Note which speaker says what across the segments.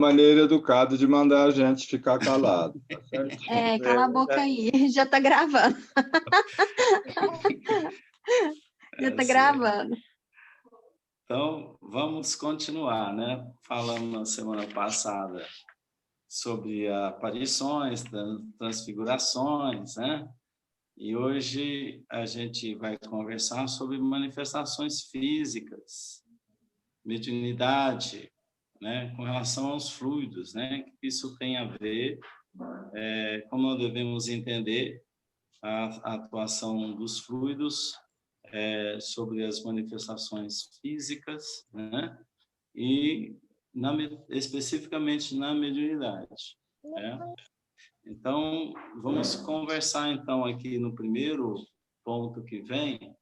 Speaker 1: maneira educada de mandar a gente ficar calado, tá certinho?
Speaker 2: Cala a boca aí, já está gravando. Já está gravando.
Speaker 3: Então, vamos continuar, né? Falamos na semana passada sobre aparições, transfigurações, né? E hoje a gente vai conversar sobre manifestações físicas, mediunidade, né? Com relação aos fluidos, né? Que isso tem a ver, como devemos entender a atuação dos fluidos sobre as manifestações físicas, né? E especificamente na mediunidade, né? Então, vamos conversar então aqui no primeiro ponto que vem,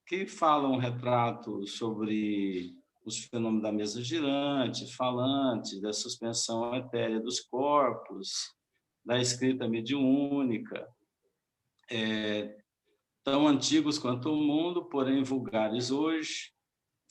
Speaker 3: que fala um retrato sobre os fenômenos da mesa girante, falante, da suspensão etérea dos corpos, da escrita mediúnica, tão antigos quanto o mundo, porém vulgares hoje,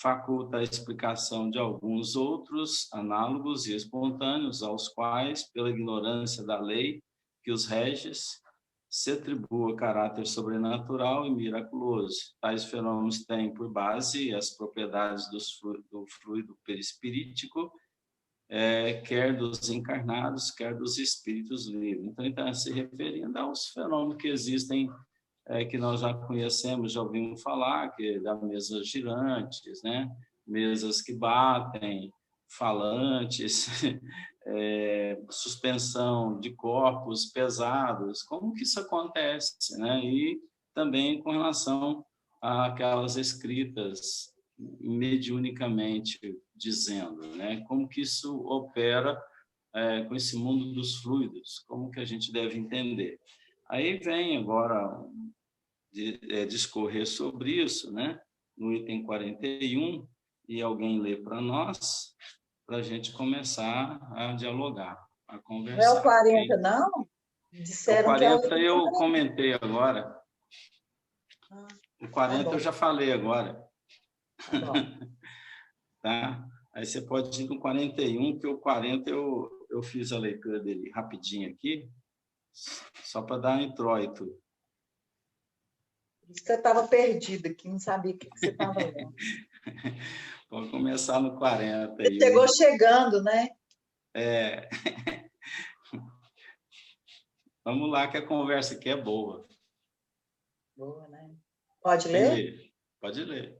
Speaker 3: faculta a explicação de alguns outros análogos e espontâneos, aos quais, pela ignorância da lei que os reges, se atribua caráter sobrenatural e miraculoso. Tais fenômenos têm por base as propriedades do fluido perispirítico, quer dos encarnados, quer dos espíritos livres. Então, ele está se referindo aos fenômenos que existem, que nós já conhecemos, já ouvimos falar, que da mesas girantes, né? Mesas que batem, falantes, suspensão de corpos pesados, como que isso acontece, né? E também com relação àquelas escritas mediunicamente dizendo, né? Como que isso opera com esse mundo dos fluidos, como que a gente deve entender. Aí vem agora discorrer sobre isso, né? No item 41, e alguém lê para nós, para a gente começar a dialogar, a conversar.
Speaker 4: Não é o 40, okay? Não?
Speaker 3: Disseram o 40 que é eu comentei agora. O 40
Speaker 4: tá
Speaker 3: eu já falei agora.
Speaker 4: Tá bom.
Speaker 3: Tá? Aí você pode ir no 41, que o 40 eu fiz a leitura dele rapidinho aqui, só para dar um introito.
Speaker 4: Você estava perdida aqui, não sabia o que você estava lendo.
Speaker 3: Vamos começar no 40.
Speaker 4: Você chegou chegando, né?
Speaker 3: Vamos lá, que a conversa aqui é boa.
Speaker 4: Boa, né? Pode ler?
Speaker 3: Pode ler.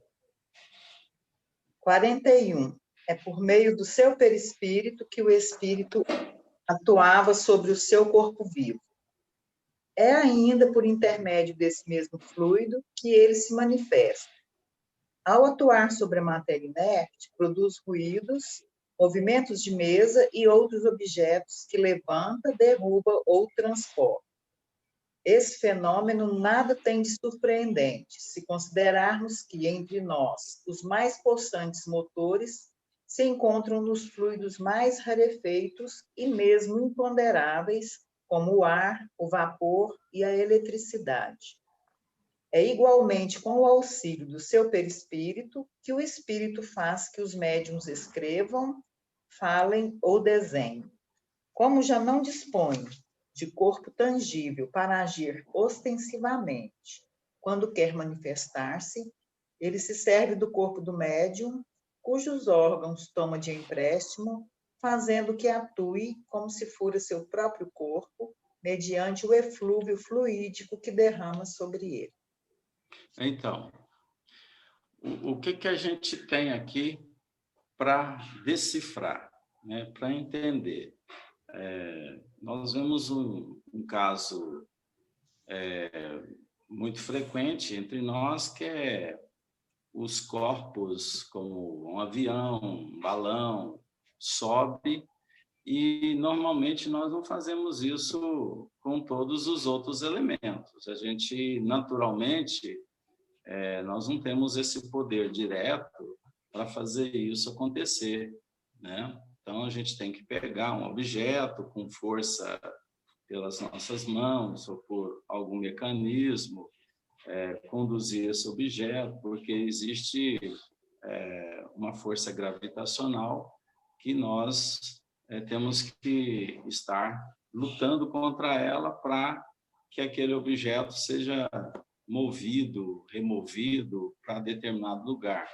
Speaker 4: 41. É por meio do seu perispírito que o espírito atuava sobre o seu corpo vivo. É ainda por intermédio desse mesmo fluido que ele se manifesta. Ao atuar sobre a matéria inerte, produz ruídos, movimentos de mesa e outros objetos que levanta, derruba ou transporta. Esse fenômeno nada tem de surpreendente, se considerarmos que entre nós os mais possantes motores se encontram nos fluidos mais rarefeitos e mesmo imponderáveis, como o ar, o vapor e a eletricidade. É igualmente com o auxílio do seu perispírito que o espírito faz que os médiuns escrevam, falem ou desenhem. Como já não dispõe de corpo tangível para agir ostensivamente, quando quer manifestar-se, ele se serve do corpo do médium, cujos órgãos toma de empréstimo, fazendo que atue como se fora seu próprio corpo, mediante o eflúvio fluídico que derrama sobre ele.
Speaker 3: Então, o que a gente tem aqui para decifrar, né? Para entender? Nós vemos um caso muito frequente entre nós, que é os corpos, como um avião, um balão, sobe, e normalmente nós não fazemos isso com todos os outros elementos. A gente, naturalmente, nós não temos esse poder direto para fazer isso acontecer, né? Então, a gente tem que pegar um objeto com força pelas nossas mãos ou por algum mecanismo, conduzir esse objeto, porque existe uma força gravitacional que nós temos que estar lutando contra ela para que aquele objeto seja movido, removido para determinado lugar.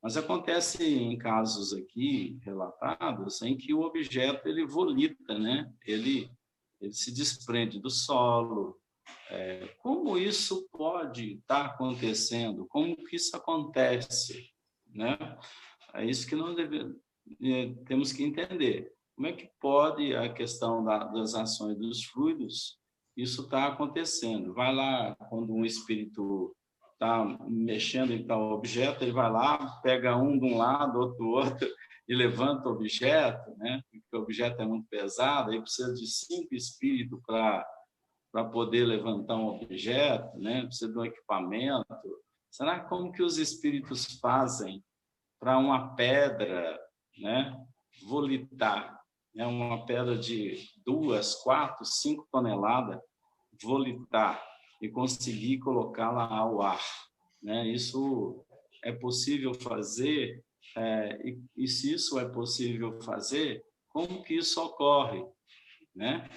Speaker 3: Mas acontece em casos aqui relatados em que o objeto ele volita, né? Ele se desprende do solo. Como isso pode estar acontecendo? Como que isso acontece, né? É isso que nós temos que entender. Como é que pode a questão das ações dos fluidos, isso está acontecendo? Vai lá, quando um espírito está mexendo em tal objeto, ele vai lá, pega um de um lado, outro do outro, e levanta o objeto, né? Porque o objeto é muito pesado, aí precisa de 5 espíritos para poder levantar um objeto, né? Precisa de um equipamento. Será como que os espíritos fazem para uma pedra, né, volitar, né, uma pedra de 2, 4, 5 toneladas, volitar e conseguir colocá-la ao ar, né? Isso é possível fazer, e se isso é possível fazer, como que isso ocorre, né?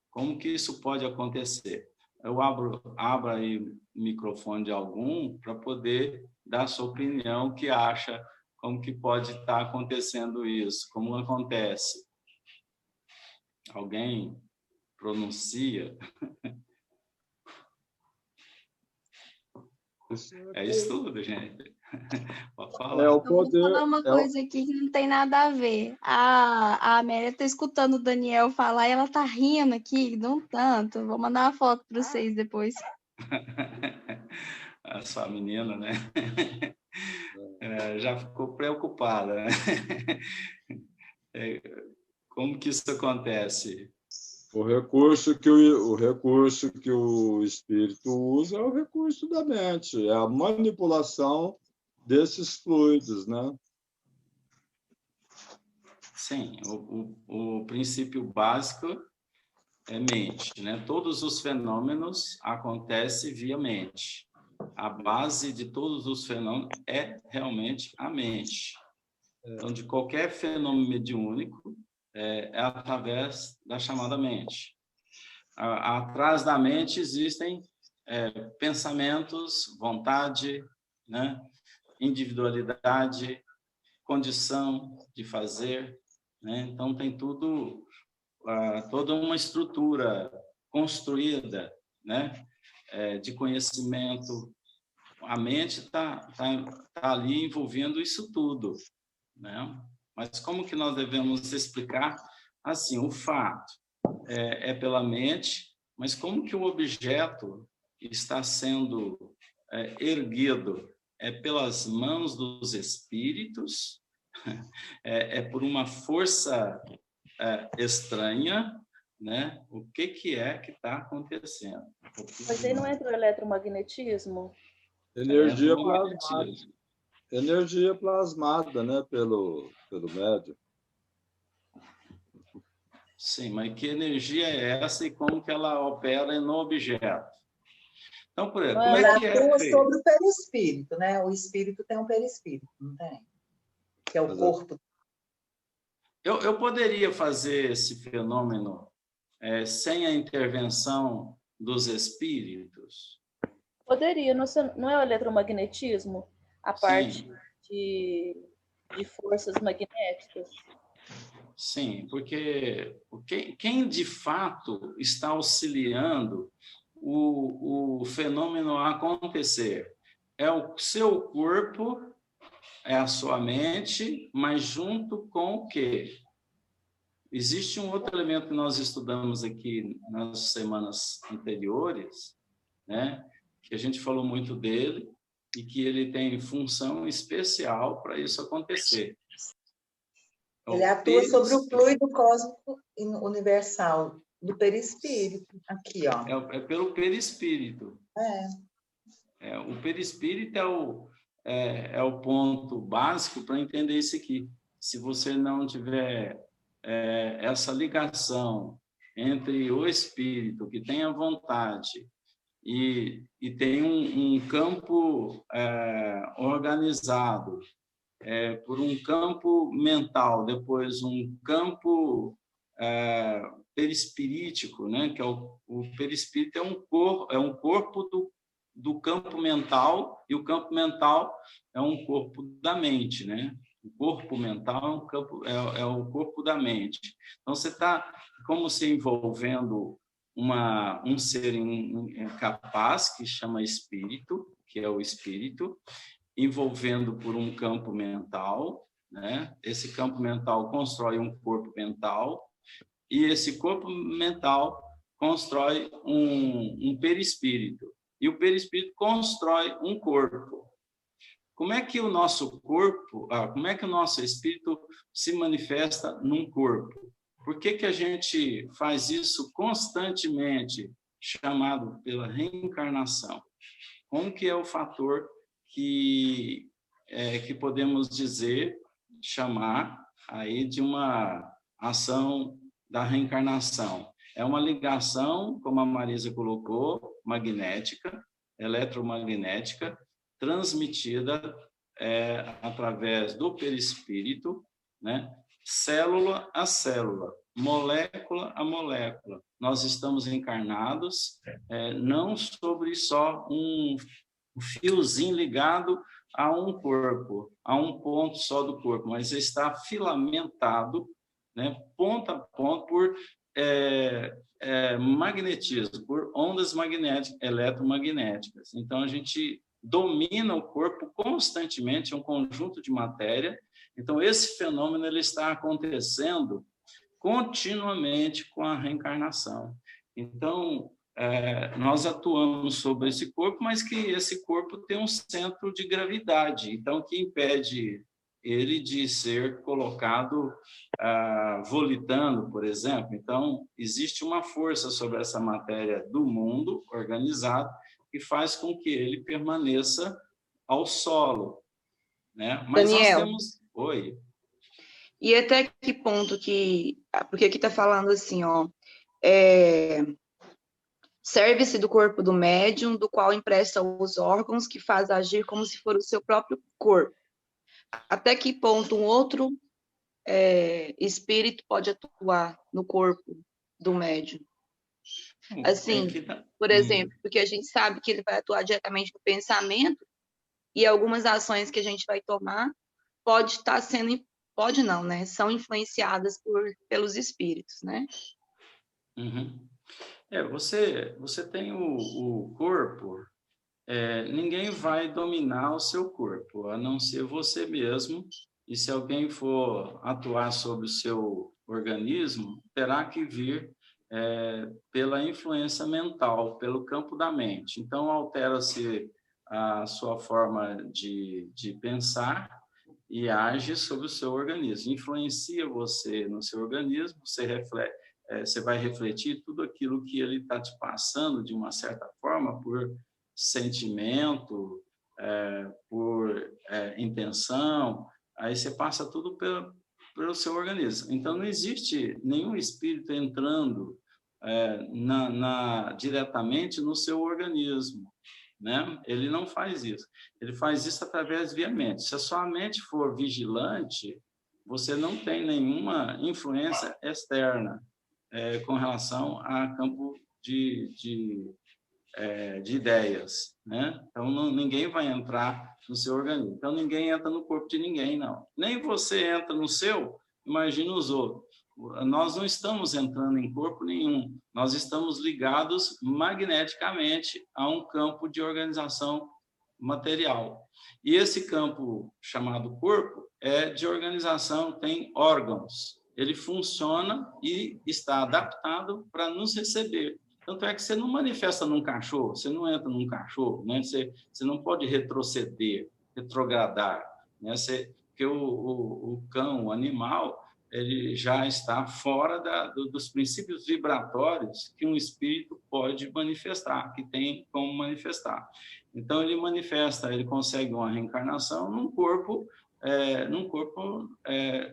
Speaker 3: Como que isso pode acontecer? Eu abro aí o microfone de algum para poder dar sua opinião, o que acha, como que pode estar acontecendo isso, como acontece. Alguém pronuncia? É estudo, gente. Pode falar.
Speaker 1: o
Speaker 2: Eu vou
Speaker 1: poder,
Speaker 2: falar uma coisa aqui que não tem nada a ver. A Amélia está escutando o Daniel falar e ela está rindo aqui, de um tanto. Vou mandar uma foto para vocês depois.
Speaker 3: A sua menina, né? Já ficou preocupada, né? Como que isso acontece?
Speaker 1: o recurso que o espírito usa é o recurso da mente, é a manipulação desses fluidos, né?
Speaker 3: Sim, o princípio básico é mente, né? Todos os fenômenos acontecem via mente. A base de todos os fenômenos é realmente a mente. Então, de qualquer fenômeno mediúnico, é através da chamada mente. Atrás da mente existem pensamentos, vontade, né? Individualidade, condição de fazer, né? Então, tem toda uma estrutura construída, né? De conhecimento. A mente está ali envolvendo isso tudo, né? Mas como que nós devemos explicar? Assim, o fato é pela mente, mas como que o objeto está sendo erguido? É pelas mãos dos espíritos? É por uma força estranha, né? O que é que está acontecendo?
Speaker 5: Mas aí não entra o eletromagnetismo?
Speaker 1: Energia plasmada. Energia plasmada, né, pelo médium.
Speaker 3: Sim, mas que energia é essa e como que ela opera no objeto? Então, por exemplo, como é que
Speaker 4: atua sobre o perispírito, né? O espírito tem um perispírito, não tem? Que é o corpo.
Speaker 3: Eu poderia fazer esse fenômeno sem a intervenção dos espíritos?
Speaker 5: Poderia, não é o eletromagnetismo? A parte de forças magnéticas?
Speaker 3: Sim, porque quem de fato está auxiliando o fenômeno a acontecer é o seu corpo, é a sua mente, mas junto com o quê? Existe um outro elemento que nós estudamos aqui nas semanas anteriores, né? Que a gente falou muito dele e que ele tem função especial para isso acontecer.
Speaker 4: Ele atua sobre o fluido cósmico universal do perispírito, aqui, ó.
Speaker 3: É pelo perispírito. O perispírito é o ponto básico para entender isso aqui. Se você não tiver essa ligação entre o espírito, que tem a vontade, e tem um campo organizado por um campo mental, depois um campo perispirítico, né? Que o perispírito é um corpo do campo mental, e o campo mental é um corpo da mente, né? O corpo mental é o corpo da mente. Então, você está como se envolvendo um ser capaz, que chama espírito, que é o espírito, envolvendo por um campo mental, né? Esse campo mental constrói um corpo mental, e esse corpo mental constrói um perispírito, e o perispírito constrói um corpo. Como é que o nosso corpo, como é que o nosso espírito se manifesta num corpo? Por que a gente faz isso constantemente, chamado pela reencarnação? Como que é o fator que podemos chamar aí de uma ação da reencarnação? É uma ligação, como a Marisa colocou, magnética, eletromagnética, transmitida através do perispírito, né? Célula a célula, molécula a molécula. Nós estamos encarnados não sobre só um fiozinho ligado a um corpo, a um ponto só do corpo, mas está filamentado, né, ponto a ponto, por magnetismo, por ondas magnéticas, eletromagnéticas. Então, a gente domina o corpo constantemente, é um conjunto de matéria. Então, esse fenômeno ele está acontecendo continuamente com a reencarnação. Então, nós atuamos sobre esse corpo, mas que esse corpo tem um centro de gravidade, então, que impede ele de ser colocado volitando, por exemplo. Então, existe uma força sobre essa matéria do mundo organizado que faz com que ele permaneça ao solo, né? Mas
Speaker 6: Daniel,
Speaker 3: nós temos... Oi.
Speaker 6: E até que ponto que... Porque aqui está falando assim, ó... serve-se do corpo do médium, do qual empresta os órgãos, que faz agir como se for o seu próprio corpo. Até que ponto um outro espírito pode atuar no corpo do médium? Assim, por exemplo, porque a gente sabe que ele vai atuar diretamente no pensamento, e algumas ações que a gente vai tomar pode estar sendo... Pode não, né? São influenciadas pelos espíritos, né?
Speaker 3: Uhum. Você tem o corpo, ninguém vai dominar o seu corpo, a não ser você mesmo, e se alguém for atuar sobre o seu organismo, terá que vir pela influência mental, pelo campo da mente. Então, altera-se a sua forma de pensar e age sobre o seu organismo, influencia você no seu organismo, você vai refletir tudo aquilo que ele está te passando, de uma certa forma, por sentimento, por intenção, aí você passa tudo pelo seu organismo. Então, não existe nenhum espírito entrando diretamente no seu organismo, né? Ele não faz isso. Ele faz isso através via mente. Se a sua mente for vigilante, você não tem nenhuma influência externa com relação a campo de ideias, né? Então, ninguém vai entrar no seu organismo. Então, ninguém entra no corpo de ninguém, não. Nem você entra no seu, imagina os outros. Nós não estamos entrando em corpo nenhum. Nós estamos ligados magneticamente a um campo de organização material. E esse campo chamado corpo é de organização, tem órgãos. Ele funciona e está adaptado para nos receber. Tanto é que você não manifesta num cachorro, você não entra num cachorro, né? Você não pode retroceder, retrogradar, né? Porque o cão, o animal, ele já está fora dos princípios vibratórios que um espírito pode manifestar, que tem como manifestar. Então, ele consegue uma reencarnação num corpo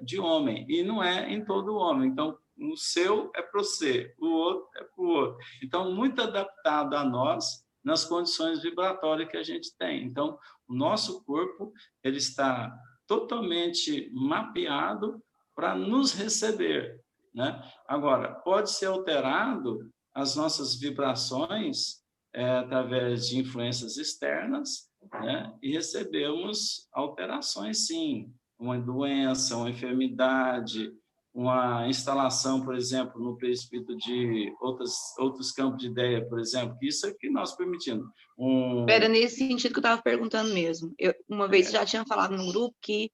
Speaker 3: de homem, e não é em todo homem. Então, o seu é para você, o outro é para o outro. Então, muito adaptado a nós, nas condições vibratórias que a gente tem. Então, o nosso corpo ele está totalmente mapeado para nos receber, né? Agora, pode ser alterado as nossas vibrações através de influências externas, né? E recebemos alterações, sim. Uma doença, uma enfermidade, uma instalação, por exemplo, no perispírito de outros campos de ideia, por exemplo, que isso é que nós permitimos.
Speaker 6: Era nesse sentido que eu estava perguntando mesmo. Uma vez já tinha falado no grupo que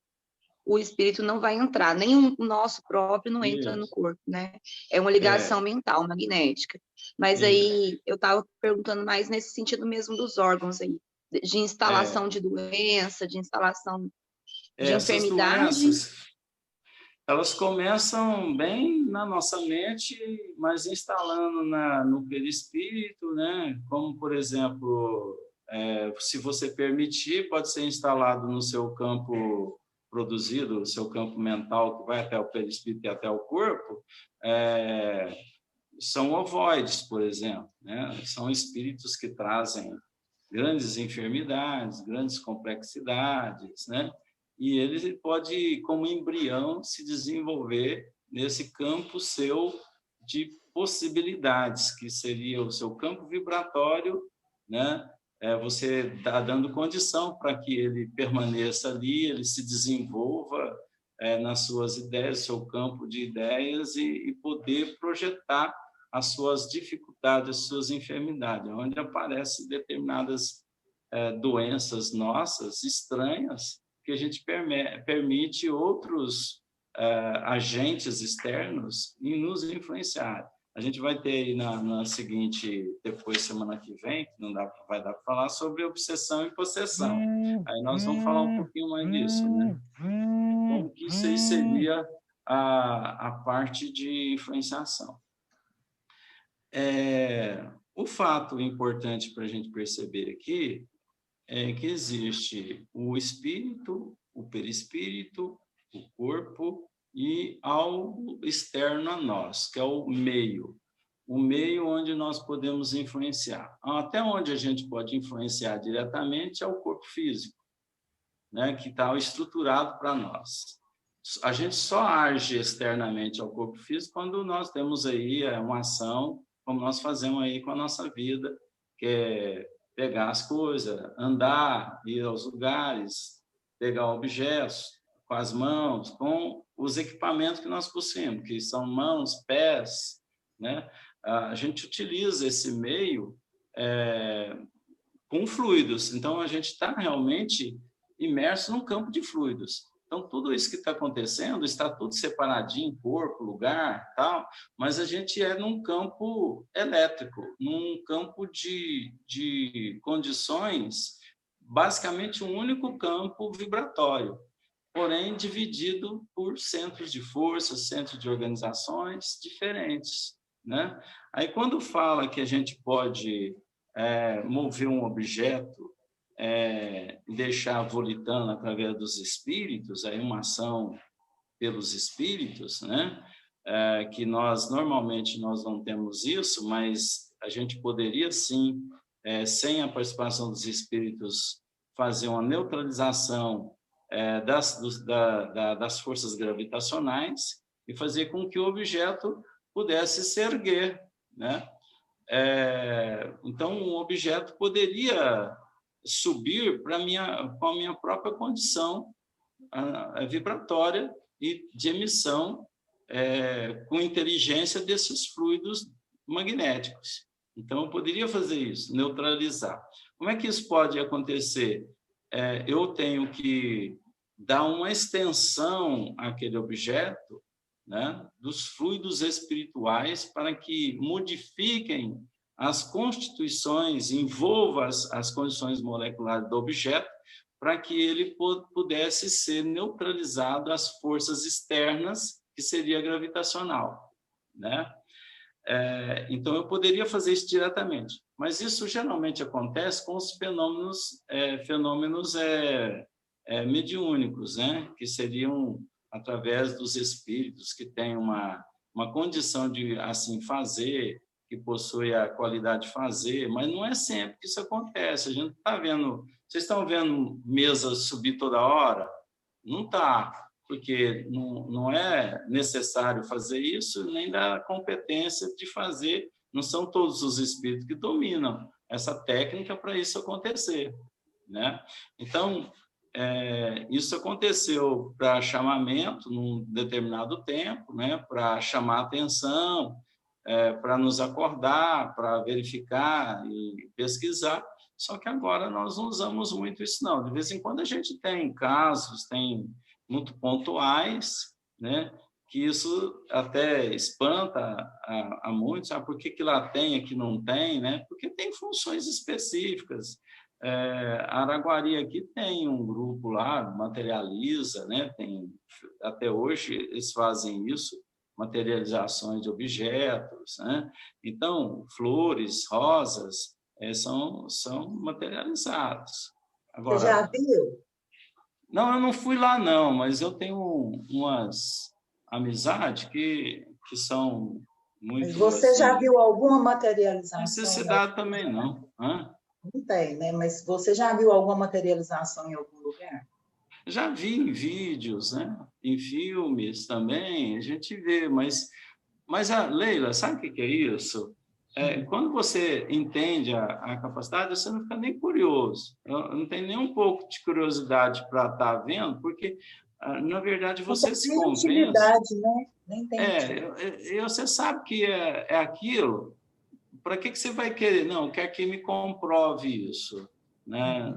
Speaker 6: o espírito não vai entrar, nem o nosso próprio não entra no corpo, né? É uma ligação mental, magnética. Mas aí eu estava perguntando mais nesse sentido mesmo dos órgãos aí, de instalação de doença, de instalação de enfermidade.
Speaker 3: Doenças, elas começam bem na nossa mente, mas instalando no perispírito, né? Como, por exemplo, se você permitir, pode ser instalado no seu campo produzido, o seu campo mental, que vai até o perispírito e até o corpo, são ovoides, por exemplo, né? São espíritos que trazem grandes enfermidades, grandes complexidades, né? E ele pode, como embrião, se desenvolver nesse campo seu de possibilidades, que seria o seu campo vibratório, né? Você está dando condição para que ele permaneça ali, ele se desenvolva nas suas ideias, seu campo de ideias, e poder projetar as suas dificuldades, as suas enfermidades, onde aparecem determinadas doenças nossas estranhas, que a gente permite outros agentes externos em nos influenciar. A gente vai ter aí na seguinte, depois, semana que vem, vai dar para falar sobre obsessão e possessão. Aí nós vamos falar um pouquinho mais disso, né? Como que isso aí seria a parte de influenciação. O fato importante para a gente perceber aqui é que existe o espírito, o perispírito, o corpo e algo externo a nós, que é o meio onde nós podemos influenciar. Até onde a gente pode influenciar diretamente é o corpo físico, né, que está estruturado para nós. A gente só age externamente ao corpo físico quando nós temos aí uma ação, como nós fazemos aí com a nossa vida, que é pegar as coisas, andar, ir aos lugares, pegar objetos com as mãos, com os equipamentos que nós possuímos, que são mãos, pés, né? A gente utiliza esse meio com fluidos, então a gente está realmente imerso num campo de fluidos. Então, tudo isso que está acontecendo está tudo separadinho, corpo, lugar, tal, mas a gente num campo elétrico, num campo de condições, basicamente um único campo vibratório, porém dividido por centros de força, centros de organizações diferentes, né? Aí, quando fala que a gente pode mover um objeto, deixar volitando através dos espíritos, aí uma ação pelos espíritos, né? Que nós normalmente não temos isso, mas a gente poderia sim, sem a participação dos espíritos, fazer uma neutralização das forças gravitacionais e fazer com que o objeto pudesse se erguer, né? Então, um objeto poderia subir com a minha própria condição vibratória e de emissão com inteligência desses fluidos magnéticos. Então, eu poderia fazer isso, neutralizar. Como é que isso pode acontecer? Eu tenho que dar uma extensão àquele objeto, né, dos fluidos espirituais para que modifiquem as constituições, envolva as condições moleculares do objeto, para que ele pudesse ser neutralizado às forças externas, que seria gravitacional, né? Então, eu poderia fazer isso diretamente, mas isso geralmente acontece com os fenômenos mediúnicos, né? Que seriam através dos espíritos que têm uma condição de assim fazer, que possui a qualidade de fazer, mas não é sempre que isso acontece. A gente está vendo, vocês estão vendo mesas subir toda hora, Não está, porque não é necessário fazer isso, nem da competência de fazer. Não são todos os espíritos que dominam essa técnica para isso acontecer, né? Então, isso aconteceu para chamamento num determinado tempo, né? Para chamar atenção, para nos acordar, para verificar e pesquisar. Só que agora nós não usamos muito isso, não. De vez em quando a gente tem casos, tem muito pontuais, né? Que isso até espanta a muitos. Por que lá tem, aqui não tem, né? Porque tem funções específicas. Araguari aqui tem um grupo lá, materializa, né? Até hoje eles fazem isso, materializações de objetos, né? Então, flores, rosas, são materializados. Agora,
Speaker 4: você já viu?
Speaker 3: Não, eu não fui lá, não, mas eu tenho umas amizades que são muito...
Speaker 4: Mas você
Speaker 3: assim,
Speaker 4: já viu alguma materialização?
Speaker 3: Necessidade também não.
Speaker 4: Não tem, né? Mas você já viu alguma materialização em algum lugar?
Speaker 3: Já vi em vídeos, né? Em filmes também, a gente vê, mas Leila, sabe o que é isso? Quando você entende a capacidade, você não fica nem curioso, não tem nem um pouco de curiosidade para estar vendo, porque, na verdade, você se convence...
Speaker 4: Intimidade, né? Nem tem
Speaker 3: e você sabe que é aquilo, para que você vai querer? Não, quer que me comprove isso, né?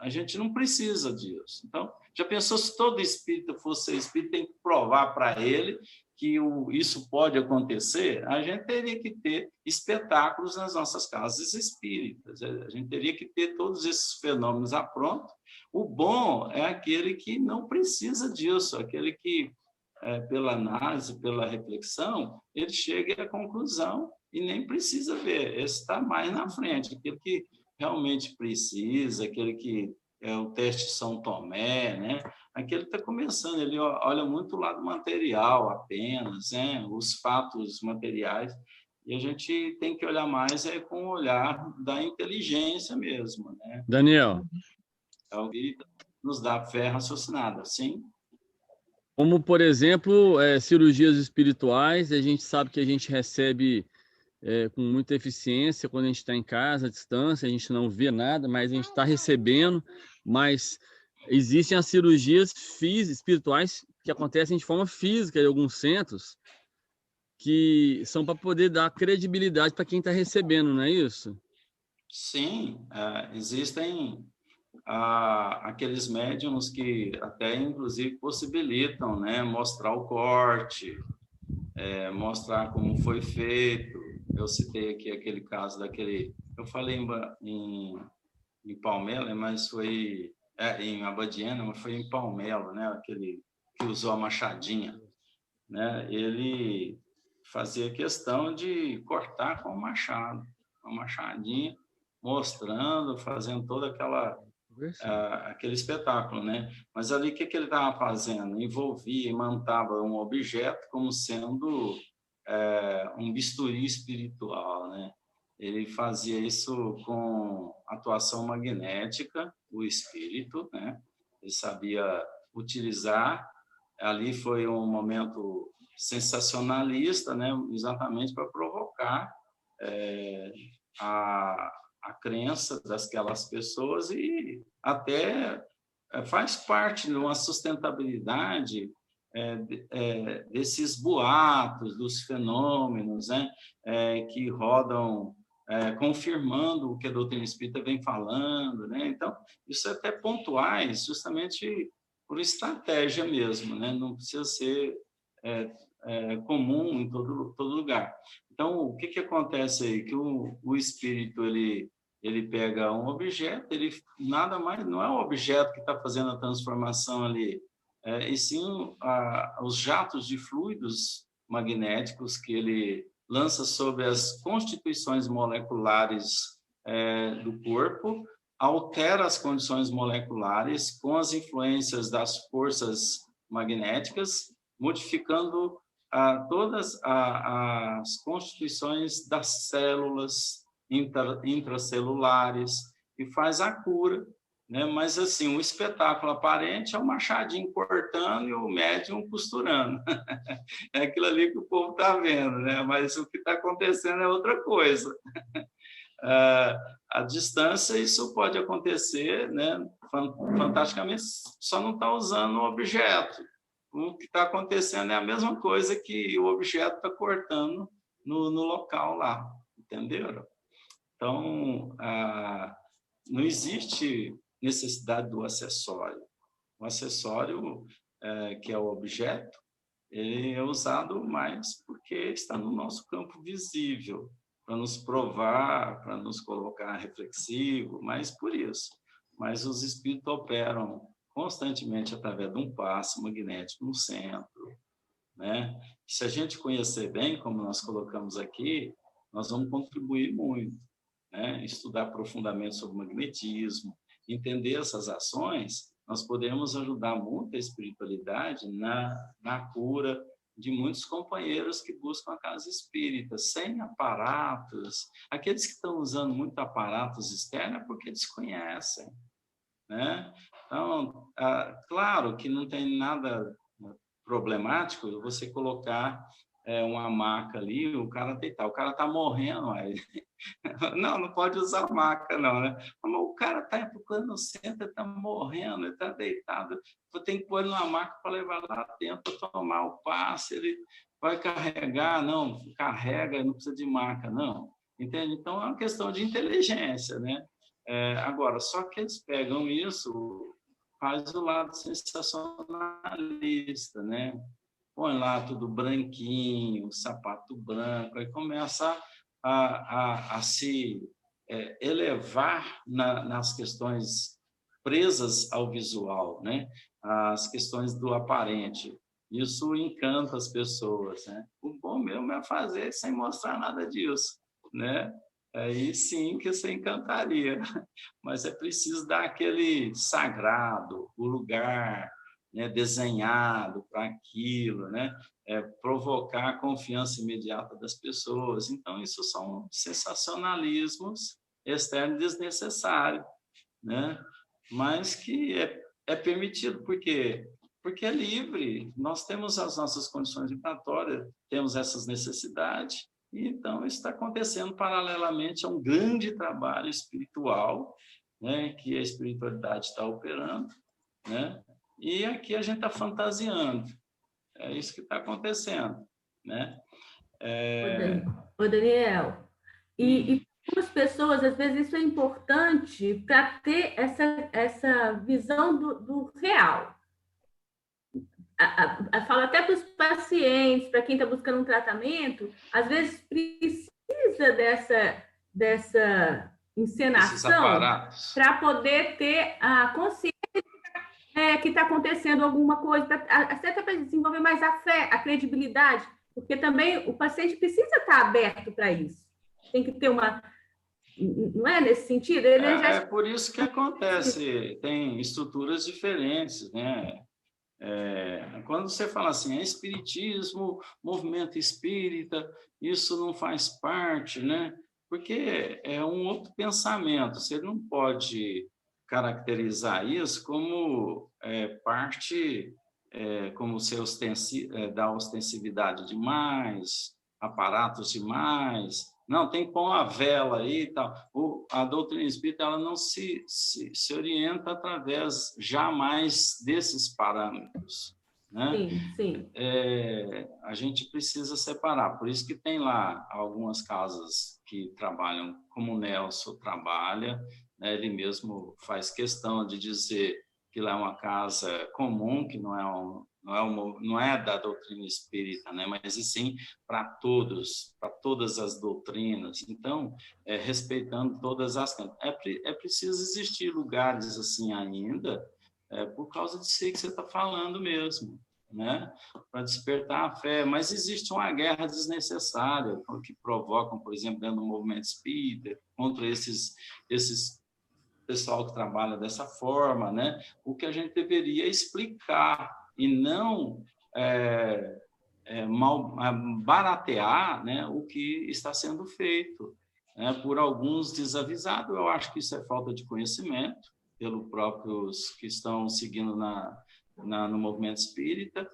Speaker 3: A gente não precisa disso. Então, já pensou se todo espírito fosse espírito, tem que provar para ele que isso pode acontecer? A gente teria que ter espetáculos nas nossas casas espíritas, a gente teria que ter todos esses fenômenos à pronto. O bom é aquele que não precisa disso, aquele que, pela análise, pela reflexão, ele chega à conclusão e nem precisa ver, esse está mais na frente, aquele que realmente precisa, aquele que é o teste São Tomé, né? Aquele está começando, ele olha muito o lado material apenas, né? Os fatos materiais, e a gente tem que olhar mais com o olhar da inteligência mesmo, né?
Speaker 7: Daniel.
Speaker 3: É o que nos dá fé raciocinada, sim?
Speaker 7: Como, por exemplo, cirurgias espirituais, a gente sabe que a gente recebe com muita eficiência quando a gente está em casa, à distância, a gente não vê nada, mas a gente está recebendo, mas existem as cirurgias espirituais que acontecem de forma física em alguns centros, que são para poder dar credibilidade para quem está recebendo, não é isso?
Speaker 3: Sim, existem aqueles médiums que até, inclusive, possibilitam, né, mostrar o corte, mostrar como foi feito. Eu citei aqui aquele caso daquele... Eu falei em Palmelo, mas foi... em Abadiana, mas foi em Palmelo, né? Aquele que usou a machadinha, né? Ele fazia questão de cortar com o machado, uma machadinha, mostrando, fazendo toda aquele espetáculo, né? Mas ali o que ele estava fazendo? Envolvia, imantava um objeto como sendo um bisturi espiritual, né? Ele fazia isso com atuação magnética, o espírito, né? Ele sabia utilizar. Ali foi um momento sensacionalista, né? Exatamente para provocar a crença daquelas pessoas e até faz parte de uma sustentabilidade desses boatos, dos fenômenos, né? Que rodam confirmando o que a doutrina espírita vem falando, né? Então, isso é até pontuais, justamente por estratégia mesmo, né? Não precisa ser comum em todo lugar. Então, o que acontece aí? Que o espírito, ele pega um objeto, ele nada mais, não é o objeto que está fazendo a transformação ali, e sim os jatos de fluidos magnéticos que ele lança sobre as constituições moleculares do corpo, altera as condições moleculares com as influências das forças magnéticas, modificando todas as constituições das células intracelulares, e faz a cura né? Mas, assim, o espetáculo aparente é o machadinho cortando e o médium costurando. É aquilo ali que o povo está vendo, né? Mas o que está acontecendo é outra coisa. À distância, isso pode acontecer, né? Fantasticamente, só não está usando o objeto. O que está acontecendo é a mesma coisa que o objeto está cortando no local lá, entenderam? Então, não existe necessidade do acessório. O acessório, que é o objeto, ele é usado mais porque está no nosso campo visível, para nos provar, para nos colocar reflexivo, mas por isso. Mas os espíritos operam constantemente através de um passe magnético no centro, né? Se a gente conhecer bem, como nós colocamos aqui, nós vamos contribuir muito, né? Estudar profundamente sobre o magnetismo, entender essas ações, nós podemos ajudar muito a espiritualidade na cura de muitos companheiros que buscam a casa espírita, sem aparatos. Aqueles que estão usando muito aparatos externos é porque desconhecem, né? Então, claro que não tem nada problemático você colocar uma maca ali, o cara deitar, o cara está morrendo, aí. Não pode usar maca, não, né? Mas o cara está procurando no centro, está morrendo, ele está deitado, tem que pôr ele numa maca para levar lá dentro, para tomar o passe, ele vai carregar, não, carrega, não precisa de maca, não, entende? Então, é uma questão de inteligência, né? Agora, só que eles pegam isso, faz o lado sensacionalista, né? Põe lá tudo branquinho, sapato branco, aí começa a se elevar nas questões presas ao visual, né? As questões do aparente. Isso encanta as pessoas, né? O bom mesmo é fazer sem mostrar nada disso, né? Aí sim que você encantaria, mas é preciso dar aquele sagrado, o lugar, né, desenhado para aquilo, né? Provocar a confiança imediata das pessoas. Então, isso são sensacionalismos externos desnecessários, né? Mas que é permitido, porque é livre, nós temos as nossas condições vibratórias, temos essas necessidades, e então está acontecendo paralelamente a um grande trabalho espiritual, né, que a espiritualidade está operando, né? E aqui a gente está fantasiando. É isso que está acontecendo, né?
Speaker 8: Ô, Daniel, e para as pessoas, às vezes, isso é importante para ter essa visão do real. Falo até para os pacientes, para quem está buscando um tratamento, às vezes precisa dessa encenação para poder ter a consciência que está acontecendo alguma coisa, até para desenvolver mais a fé, a credibilidade, porque também o paciente precisa estar aberto para isso. Tem que ter uma... Não é nesse sentido?
Speaker 3: É por isso que acontece, tem estruturas diferentes, né? Quando você fala assim, espiritismo, movimento espírita, isso não faz parte, né? Porque é um outro pensamento, você não pode caracterizar isso como parte, como ser da ostensividade demais, aparatos demais. Não, tem que pôr uma vela aí e tal. A doutrina espírita ela não se orienta através jamais desses parâmetros, né?
Speaker 8: Sim.
Speaker 3: A gente precisa separar. Por isso que tem lá algumas casas que trabalham como o Nelson trabalha, né? Ele mesmo faz questão de dizer que lá é uma casa comum, que não é da doutrina espírita, né? Mas e sim para todas as doutrinas. Então, respeitando todas as... É preciso existir lugares assim ainda, por causa de si que você está falando mesmo, né? Para despertar a fé. Mas existe uma guerra desnecessária que provocam, por exemplo, dentro do movimento espírita, contra esses pessoal que trabalha dessa forma, né? O que a gente deveria explicar e não baratear, né, o que está sendo feito, né, por alguns desavisados. Eu acho que isso é falta de conhecimento, pelos próprios que estão seguindo no movimento espírita,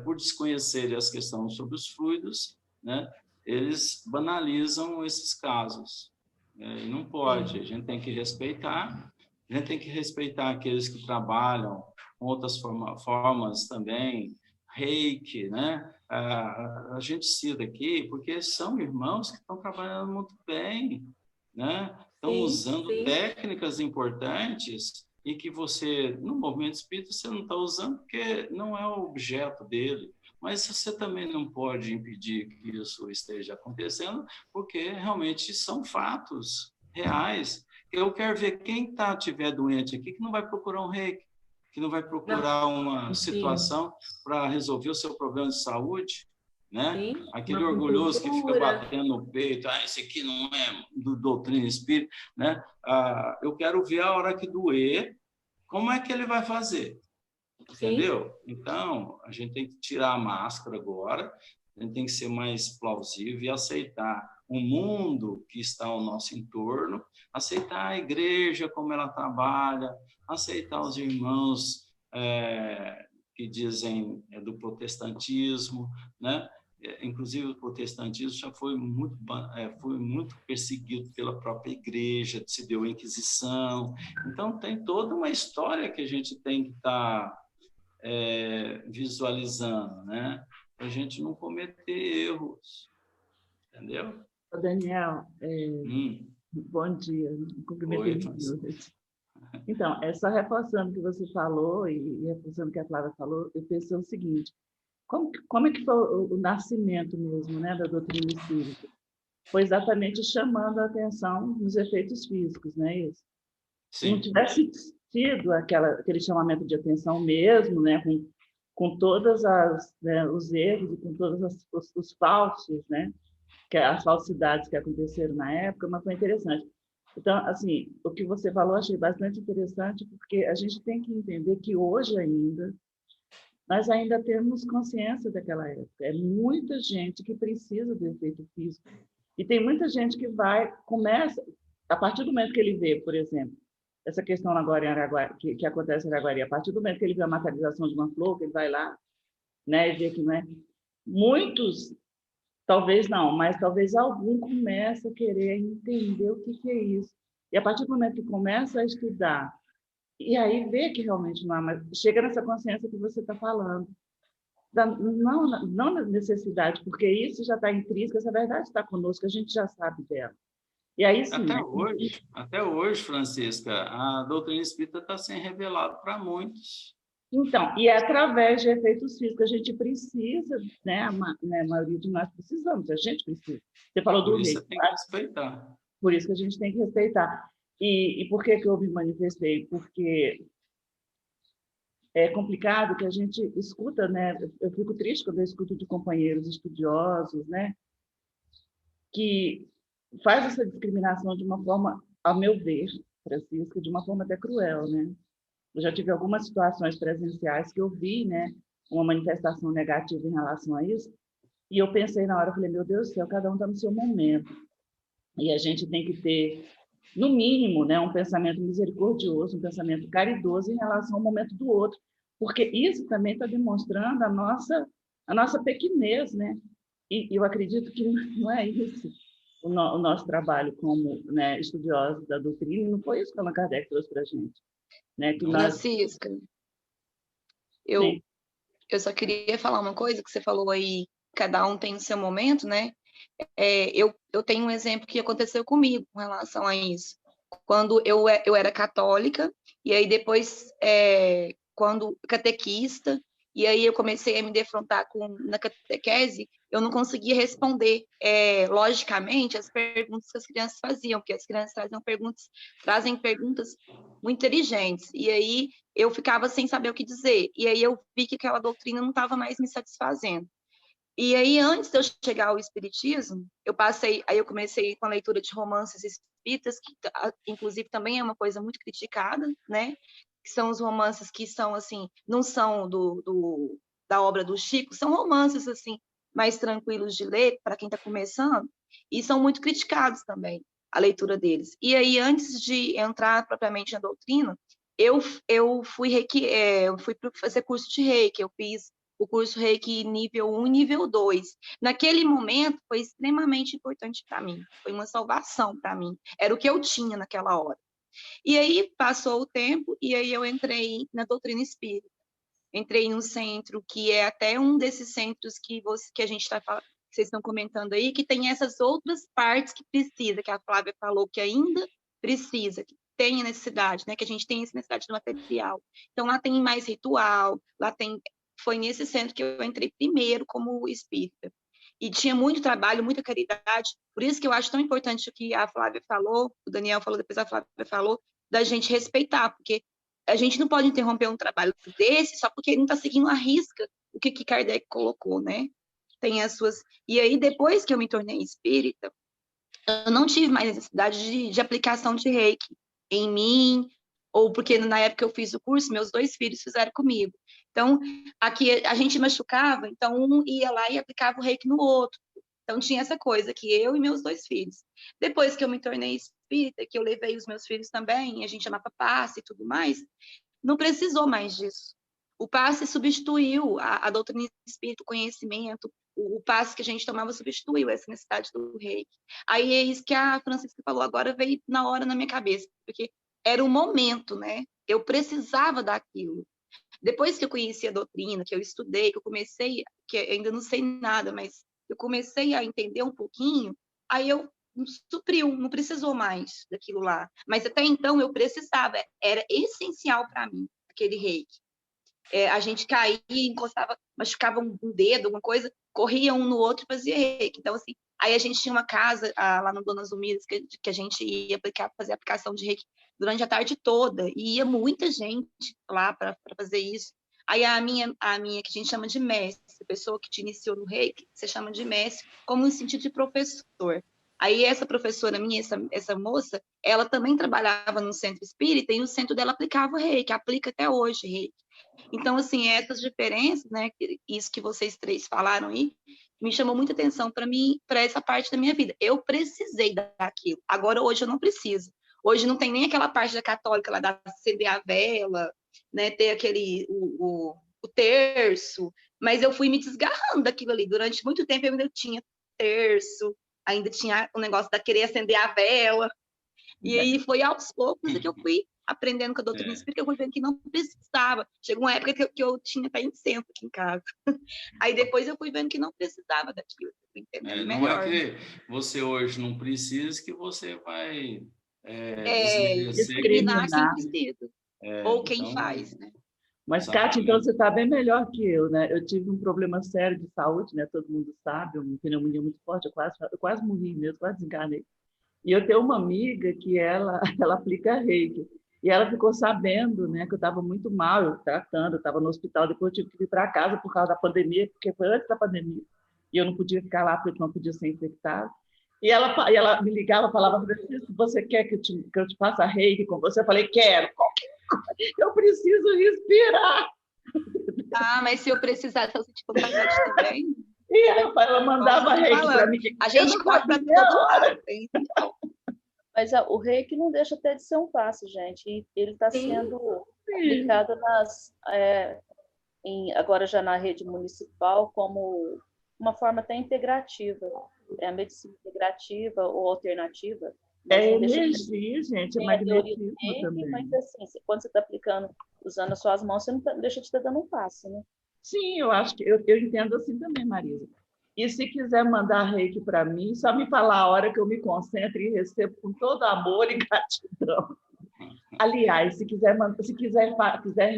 Speaker 3: por desconhecerem as questões sobre os fluidos, né, eles banalizam esses casos. E não pode, a gente tem que respeitar, aqueles que trabalham com outras formas também, reiki, né? A gente cita aqui porque são irmãos que estão trabalhando muito bem, né? Estão usando técnicas importantes e que você, no movimento espírita, você não está usando porque não é o objeto dele. Mas você também não pode impedir que isso esteja acontecendo, porque realmente são fatos reais. Eu quero ver quem tiver doente aqui que não vai procurar um reiki, que não vai procurar uma situação para resolver o seu problema de saúde, né? Aquele orgulhoso que fica batendo no peito, esse aqui não é do doutrina espírita, né? Eu quero ver a hora que doer, como é que ele vai fazer. Entendeu? Então, a gente tem que tirar a máscara agora, a gente tem que ser mais plausível e aceitar o mundo que está ao nosso entorno, aceitar a igreja como ela trabalha, aceitar os irmãos que dizem do protestantismo, né? Inclusive, o protestantismo já foi muito perseguido pela própria igreja, se deu a Inquisição. Então, tem toda uma história que a gente tem que estar visualizando, né? Para a gente não cometer erros, entendeu?
Speaker 9: Daniel, bom dia. Cumprimentei. Então, só reforçando o que você falou e reforçando o que a Flávia falou, eu pensei o seguinte: como é que foi o nascimento mesmo, né, da doutrina espírita? Foi exatamente chamando a atenção nos efeitos físicos, não é isso? Se não tivesse tido aquele chamamento de atenção mesmo, né, com todas os erros e com todos os falsos, né, as falsidades que aconteceram na época, mas foi interessante. Então, assim, o que você falou eu achei bastante interessante, porque a gente tem que entender que hoje ainda nós ainda temos consciência daquela época. É muita gente que precisa do efeito físico. E tem muita gente que começa, a partir do momento que ele vê, por exemplo, essa questão agora em Araguari, que acontece em Araguari, a partir do momento que ele vê a materialização de uma flor, que ele vai lá, né, e vê que não é... Muitos, talvez não, mas talvez algum comece a querer entender o que é isso. E a partir do momento que começa a estudar, e aí vê que realmente não há, mas chega nessa consciência que você está falando. Não na necessidade, porque isso já está intrínseco, essa verdade está conosco, a gente já sabe dela. E aí, sim,
Speaker 3: até hoje, Francisca, a doutrina espírita está sendo revelada para muitos.
Speaker 9: Então, e é através de efeitos físicos a gente precisa, né? A maioria de nós precisamos, a gente precisa. Você falou do reiki. Por isso você tem que
Speaker 3: respeitar.
Speaker 9: Por isso que a gente tem que respeitar. E por que eu me manifestei? Porque é complicado que a gente escuta, né? Eu fico triste quando eu escuto de companheiros estudiosos, né? Que faz essa discriminação de uma forma, ao meu ver, Francisca, de uma forma até cruel, né? Eu já tive algumas situações presenciais que eu vi, né, uma manifestação negativa em relação a isso, e eu pensei na hora, eu falei, meu Deus do céu, cada um está no seu momento. E a gente tem que ter, no mínimo, né, um pensamento misericordioso, um pensamento caridoso em relação ao momento do outro, porque isso também está demonstrando a nossa pequenez, né? E eu acredito que não é isso o nosso trabalho como, né, estudiosos da doutrina, não foi isso que Allan Kardec trouxe para a gente. Né,
Speaker 6: Francisca, eu só queria falar uma coisa que você falou aí, cada um tem o seu momento, né? Eu tenho um exemplo que aconteceu comigo com relação a isso. Quando eu era católica, e aí depois, quando catequista, e aí eu comecei a me defrontar na catequese, eu não conseguia responder logicamente as perguntas que as crianças faziam, porque as crianças trazem perguntas muito inteligentes, e aí eu ficava sem saber o que dizer, e aí eu vi que aquela doutrina não estava mais me satisfazendo. E aí, antes de eu chegar ao espiritismo, eu comecei com a leitura de romances espíritas, que inclusive também é uma coisa muito criticada, né? Que são os romances que são assim, não são da obra do Chico, são romances assim mais tranquilos de ler para quem está começando, e são muito criticados também a leitura deles. E aí, antes de entrar propriamente na doutrina, eu fui fazer curso de Reiki, eu fiz o curso Reiki nível 1 e nível 2. Naquele momento, foi extremamente importante para mim, foi uma salvação para mim, era o que eu tinha naquela hora. E aí, passou o tempo, e aí eu entrei na doutrina espírita. Entrei em um centro que é até um desses centros que a gente está falando, que vocês estão comentando aí, que tem essas outras partes que precisa, que a Flávia falou que ainda precisa, que tem a necessidade, né? Que a gente tem essa necessidade do material. Então, lá tem mais ritual, foi nesse centro que eu entrei primeiro como espírita. E tinha muito trabalho, muita caridade, por isso que eu acho tão importante o que a Flávia falou, o Daniel falou, depois a Flávia falou, da gente respeitar, porque a gente não pode interromper um trabalho desse só porque ele não está seguindo a risca o que Kardec colocou, né? Tem as suas... E aí, depois que eu me tornei espírita, eu não tive mais necessidade de aplicação de Reiki em mim, ou porque na época que eu fiz o curso, meus 2 filhos fizeram comigo. Então, aqui a gente machucava, então um ia lá e aplicava o Reiki no outro. Então, tinha essa coisa, que eu e meus 2 filhos. Depois que eu me tornei espírita, que eu levei os meus filhos também, a gente chamava passe e tudo mais, não precisou mais disso. O passe substituiu a doutrina espírita, o conhecimento, o passe que a gente tomava substituiu essa necessidade do Reiki. Aí é isso que a Francisca falou agora, veio na hora na minha cabeça, porque era o momento, né? Eu precisava daquilo. Depois que eu conheci a doutrina, que eu estudei, que eu comecei, que eu ainda não sei nada, mas eu comecei a entender um pouquinho, aí eu supriu, não precisou mais daquilo lá. Mas até então eu precisava, era essencial para mim, aquele Reiki. A gente caía, encostava, machucava um dedo, alguma coisa, corria um no outro e fazia Reiki. Então, assim, aí a gente tinha uma casa lá no Donas Unidas que a gente ia fazer aplicação de Reiki durante a tarde toda, e ia muita gente lá para fazer isso. Aí a minha, que a gente chama de mestre, a pessoa que te iniciou no Reiki, você chama de mestre, como no sentido de professor. Aí essa professora minha, essa moça, ela também trabalhava no centro espírita, e no centro dela aplicava o Reiki, aplica até hoje Reiki. Então, assim, essas diferenças, né, isso que vocês 3 falaram aí, me chamou muita atenção para mim, para essa parte da minha vida. Eu precisei daquilo. Agora, hoje, eu não preciso. Hoje não tem nem aquela parte da católica lá, da acender a vela, né, ter aquele, o terço, mas eu fui me desgarrando daquilo ali. Durante muito tempo, eu ainda tinha terço, ainda tinha o negócio da querer acender a vela, e aí foi aos poucos que eu fui aprendendo com a doutrina espírita, eu fui vendo que não precisava. Chegou uma época que eu tinha até incenso aqui em casa. Aí depois eu fui vendo que não precisava daquilo. Entendendo
Speaker 3: não
Speaker 6: melhor.
Speaker 3: É que você hoje não precisa, que você vai
Speaker 6: discriminar quem precisa. Ou quem
Speaker 3: então,
Speaker 6: faz, né?
Speaker 9: Mas, Kátia, então você está bem melhor que eu, né? Eu tive um problema sério de saúde, né? Todo mundo sabe, uma pneumonia muito forte, eu quase morri mesmo, quase desencarnei. E eu tenho uma amiga que ela aplica Reiki. E ela ficou sabendo, né, que eu estava muito mal, eu tratando, estava no hospital, depois eu tive que ir para casa por causa da pandemia, porque foi antes da pandemia. E eu não podia ficar lá porque eu não podia ser infectada. E ela me ligava, falava, Francisco, você quer que eu te faça Reiki com você? Eu falei, quero. Eu preciso respirar.
Speaker 6: Ah, mas se eu precisasse, eu senti vontade também.
Speaker 9: E ela mandava Reiki para mim.
Speaker 6: A gente corre para todo lado.
Speaker 5: Mas o Reiki não deixa até de ser um passe, gente. Ele está sendo aplicado agora já na rede municipal como uma forma até integrativa. É a medicina integrativa ou alternativa.
Speaker 9: É energia, gente, é magnetismo também.
Speaker 5: Mas assim, quando você está aplicando, usando as suas mãos, você não deixa de estar dando um passe, né?
Speaker 9: Sim, eu acho que eu entendo assim também, Marisa. E se quiser mandar Reiki para mim, só me falar a hora que eu me concentro e recebo com todo amor e gratidão. Aliás, se quiser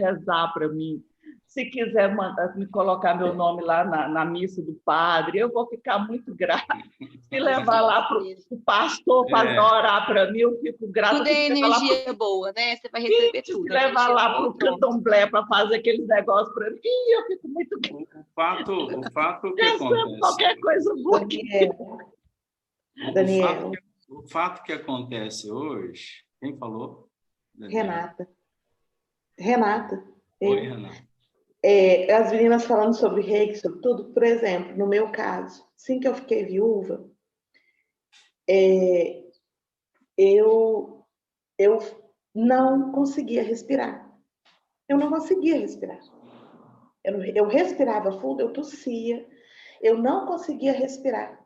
Speaker 9: rezar para mim, se quiser me colocar meu nome lá na missa do padre, eu vou ficar muito grata. Se levar lá para o pastor para orar para mim, eu fico grata.
Speaker 6: Tudo é energia boa, né? Você vai receber tudo.
Speaker 9: Se levar lá para o candomblé para fazer aqueles negócios para mim, eu fico muito grata.
Speaker 3: O fato que acontece...
Speaker 9: qualquer coisa boa.
Speaker 4: Daniel.
Speaker 3: O fato que acontece hoje... Quem falou?
Speaker 4: Daniel.
Speaker 3: Renata. Oi, Renata.
Speaker 4: As meninas falando sobre Reiki, sobre tudo, por exemplo, no meu caso, assim que eu fiquei viúva,
Speaker 10: não conseguia respirar. Eu não conseguia respirar. Eu respirava fundo, eu tossia, eu não conseguia respirar.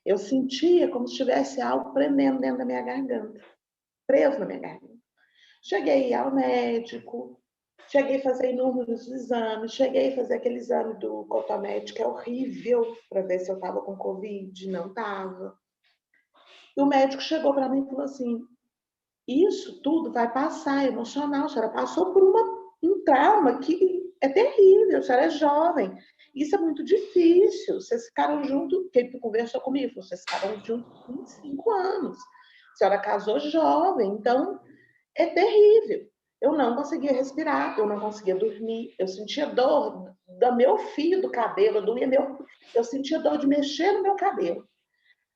Speaker 10: Eu sentia como se tivesse algo prendendo dentro da minha garganta, preso na minha garganta. Cheguei ao médico, cheguei a fazer inúmeros exames, cheguei a fazer aquele exame do cotonete, que é horrível, para ver se eu estava com Covid, não estava. E o médico chegou para mim e falou assim, isso tudo vai passar, emocional, a senhora passou por um trauma que é terrível, a senhora é jovem, isso é muito difícil, vocês ficaram juntos, quem conversou comigo, vocês ficaram juntos 25 anos, a senhora casou jovem, então é terrível. Eu não conseguia respirar, eu não conseguia dormir, eu sentia dor do meu fio do cabelo, eu sentia dor de mexer no meu cabelo.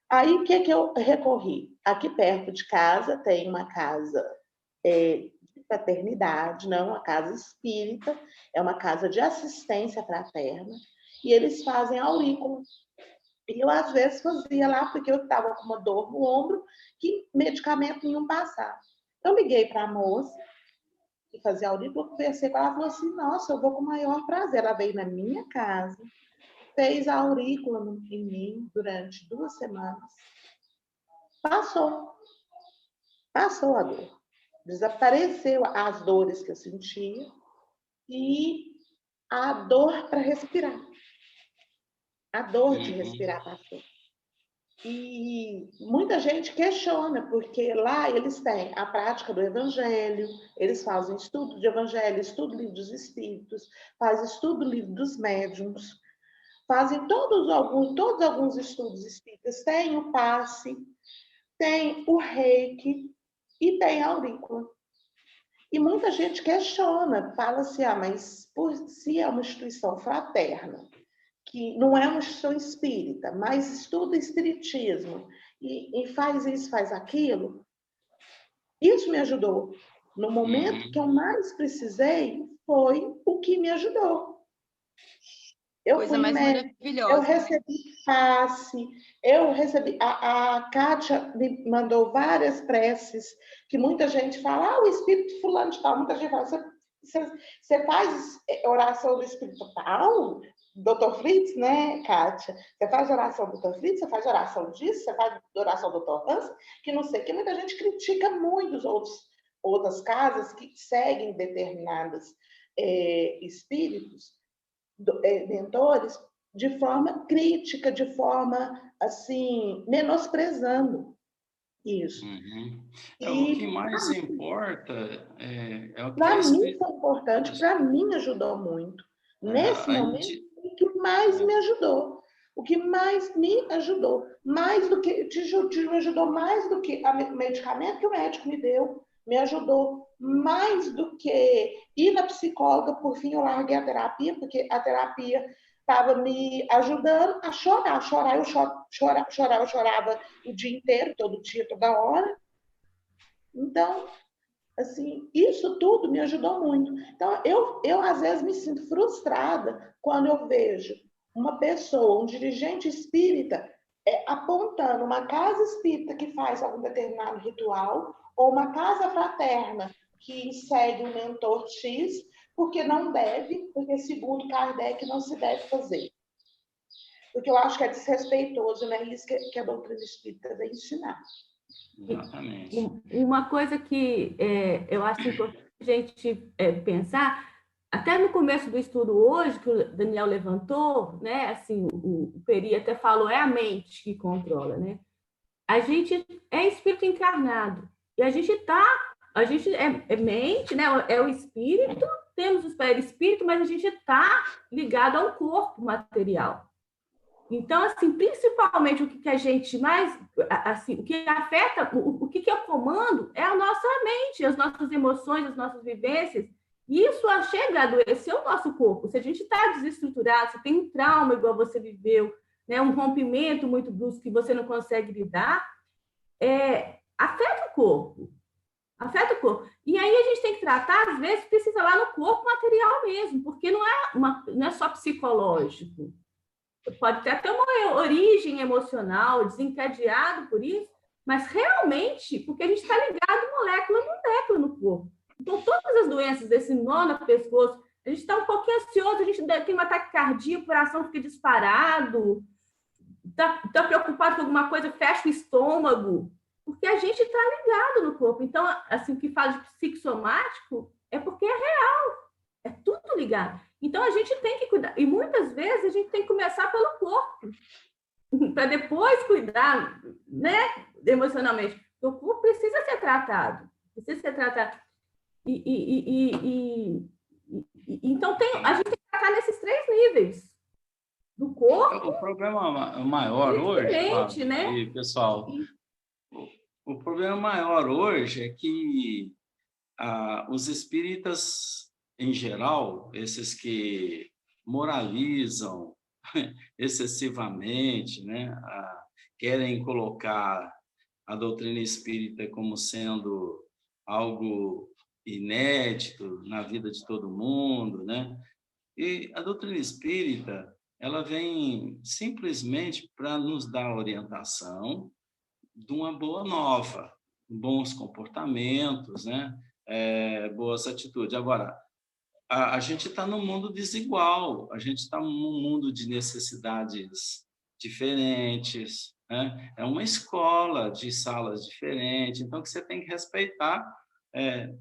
Speaker 10: Aí, o que eu recorri? Aqui perto de casa tem uma casa de fraternidade, não uma casa espírita, é uma casa de assistência fraterna, e eles fazem aurícula. E eu, às vezes, fazia lá, porque eu estava com uma dor no ombro, que medicamento nenhum passava. Eu liguei para a moça, que fazia aurícula, conversei com ela, ela falou assim, nossa, eu vou com o maior prazer. Ela veio na minha casa, fez a aurícula em mim durante 2 semanas. Passou a dor. Desapareceu as dores que eu sentia e a dor para respirar. A dor de respirar passou. E muita gente questiona, porque lá eles têm a prática do evangelho, eles fazem estudo de evangelho, estudo do livro dos espíritos, fazem estudo do livro dos médiuns, fazem todos alguns estudos espíritas, tem o passe, tem o reiki e tem a aurícula. E muita gente questiona, fala assim, mas se é uma instituição fraterna, que não é uma instituição espírita, mas estuda espiritismo e faz isso, faz aquilo, isso me ajudou. No momento que eu mais precisei, foi o que me ajudou.
Speaker 6: Coisa mais maravilhosa.
Speaker 10: Eu recebi passe, a Kátia me mandou várias preces, que muita gente fala, o espírito fulano de tal, muita gente fala, você faz oração do espírito tal? Dr. Fritz, né, Kátia? Você faz oração do Dr. Fritz, você faz oração disso, você faz oração do Dr. Hans, que não sei, que muita gente critica muito outras casas que seguem determinados espíritos, mentores, de forma crítica, de forma, assim, menosprezando isso.
Speaker 3: O que mais importa é o que...
Speaker 10: Para mim foi importante, para mim ajudou muito. Nesse momento, o que mais me ajudou. O que mais me ajudou. Mais do que... me ajudou mais do que o medicamento que o médico me deu. Me ajudou mais do que ir na psicóloga. Por fim, eu larguei a terapia, porque a terapia estava me ajudando a chorar. Eu chorava o dia inteiro, todo dia, toda hora. Então, assim, isso tudo me ajudou muito. Então, eu às vezes me sinto frustrada quando eu vejo uma pessoa, um dirigente espírita, apontando uma casa espírita que faz algum determinado ritual, ou uma casa fraterna que segue um mentor X, porque não deve, porque segundo Kardec não se deve fazer. Porque eu acho que é desrespeitoso, né? Isso que a doutrina espírita vem ensinar.
Speaker 3: Exatamente.
Speaker 8: Uma coisa que eu acho importante a gente pensar, até no começo do estudo hoje, que o Daniel levantou, né? Assim, o Peri até falou, é a mente que controla, né? A gente é espírito encarnado. E a gente é mente, né? É o espírito, temos o perispírito, mas a gente está ligado ao corpo material. Então, assim, principalmente o que a gente mais, assim, o que afeta, o que eu comando é a nossa mente, as nossas emoções, as nossas vivências. E isso chega a adoecer o nosso corpo. Se a gente está desestruturado, se tem um trauma igual você viveu, né, um rompimento muito brusco que você não consegue lidar, afeta o corpo. Afeta o corpo. E aí a gente tem que tratar, às vezes, precisa lá no corpo material mesmo, porque não é só psicológico. Pode ter até uma origem emocional, desencadeado por isso, mas realmente, porque a gente está ligado molécula a molécula no corpo. Então, todas as doenças desse nó no pescoço, a gente está um pouquinho ansioso, a gente tem uma taquicardia, o coração fica disparado, está preocupado com alguma coisa, fecha o estômago, porque a gente está ligado no corpo. Então, assim, o que fala de psicossomático é porque é real, é tudo ligado. Então, a gente tem que cuidar, e muitas vezes a gente tem que começar pelo corpo, para depois cuidar, né, emocionalmente. O corpo precisa ser tratado, então, a gente tem que tratar nesses 3 níveis. Do corpo.
Speaker 3: O problema maior hoje,
Speaker 8: né?
Speaker 3: E, pessoal, o problema maior hoje é que os espíritas, em geral, esses que moralizam excessivamente, né, querem colocar a doutrina espírita como sendo algo inédito na vida de todo mundo, né? E a doutrina espírita, ela vem simplesmente para nos dar orientação de uma boa nova, bons comportamentos, né? Boas atitudes. Agora, a gente está num mundo desigual, a gente está num mundo de necessidades diferentes, né? É uma escola de salas diferentes, então que você tem que respeitar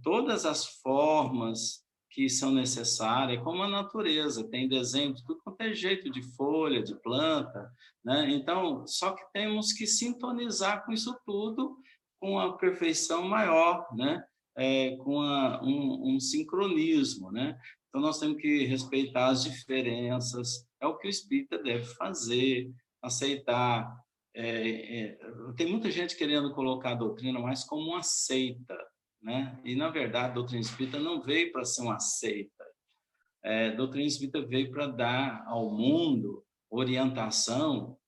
Speaker 3: todas as formas que são necessárias, como a natureza, tem desenho de tudo quanto é jeito, de folha, de planta, né? Então, só que temos que sintonizar com isso tudo, com a perfeição maior, né? Com um sincronismo, né? Então, nós temos que respeitar as diferenças, é o que o espírita deve fazer, aceitar. Tem muita gente querendo colocar a doutrina mais como uma seita, né? E, na verdade, a doutrina espírita não veio para ser uma seita. A doutrina espírita veio para dar ao mundo orientação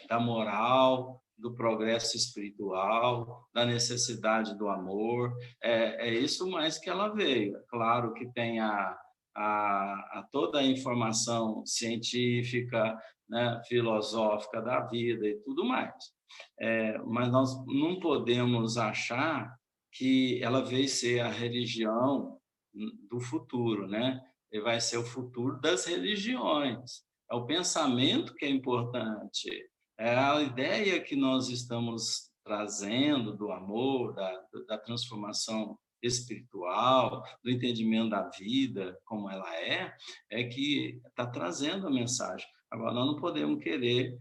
Speaker 3: da moral, do progresso espiritual, da necessidade do amor. É isso mais que ela veio. É claro que tem toda a informação científica, né, filosófica da vida e tudo mais. Mas nós não podemos achar que ela veio ser a religião do futuro, né? E vai ser o futuro das religiões. É o pensamento que é importante, é a ideia que nós estamos trazendo do amor, da transformação espiritual, do entendimento da vida como ela é que está trazendo a mensagem. Agora, nós não podemos querer,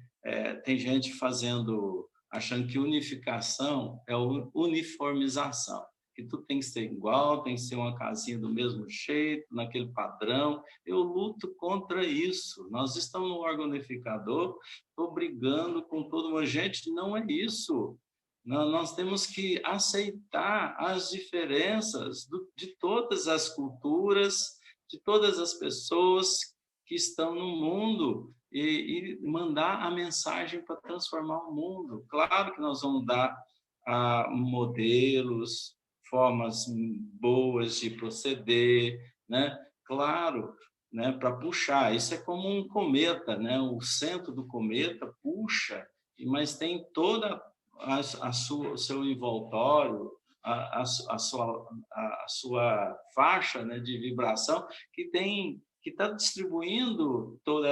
Speaker 3: tem gente achando que unificação é uniformização, que tudo tem que ser igual, tem que ser uma casinha do mesmo jeito, naquele padrão. Eu luto contra isso. Nós estamos no órgão unificador, estou brigando com toda uma gente, não é isso. Nós temos que aceitar as diferenças de todas as culturas, de todas as pessoas que estão no mundo, e mandar a mensagem para transformar o mundo. Claro que nós vamos dar modelos, formas boas de proceder, né? Claro, né? Para puxar. Isso é como um cometa, né? O centro do cometa puxa, mas tem toda o seu envoltório, a sua faixa, né, de vibração que está distribuindo todo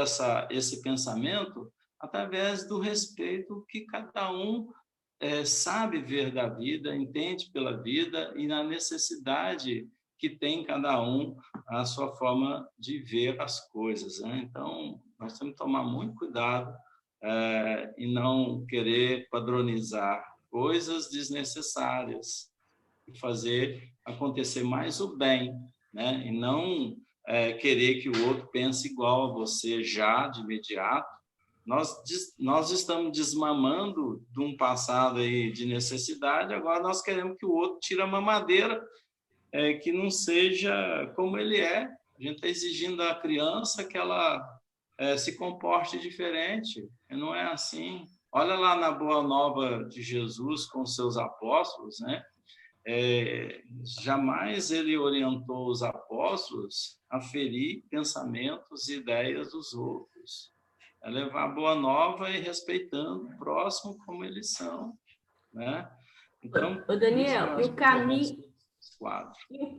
Speaker 3: esse pensamento através do respeito que cada um sabe ver da vida, entende pela vida e na necessidade que tem cada um a sua forma de ver as coisas, né? Então, nós temos que tomar muito cuidado e não querer padronizar coisas desnecessárias e fazer acontecer mais o bem, né? E não querer que o outro pense igual a você já de imediato. Nós estamos desmamando de um passado aí de necessidade, agora nós queremos que o outro tire a mamadeira, que não seja como ele é. A gente está exigindo da criança que ela se comporte diferente, e não é assim. Olha lá na Boa Nova de Jesus com seus apóstolos, né? Jamais ele orientou os apóstolos a ferir pensamentos e ideias dos outros. É levar a boa nova e respeitando o próximo como eles são. né? Então,
Speaker 8: Daniel,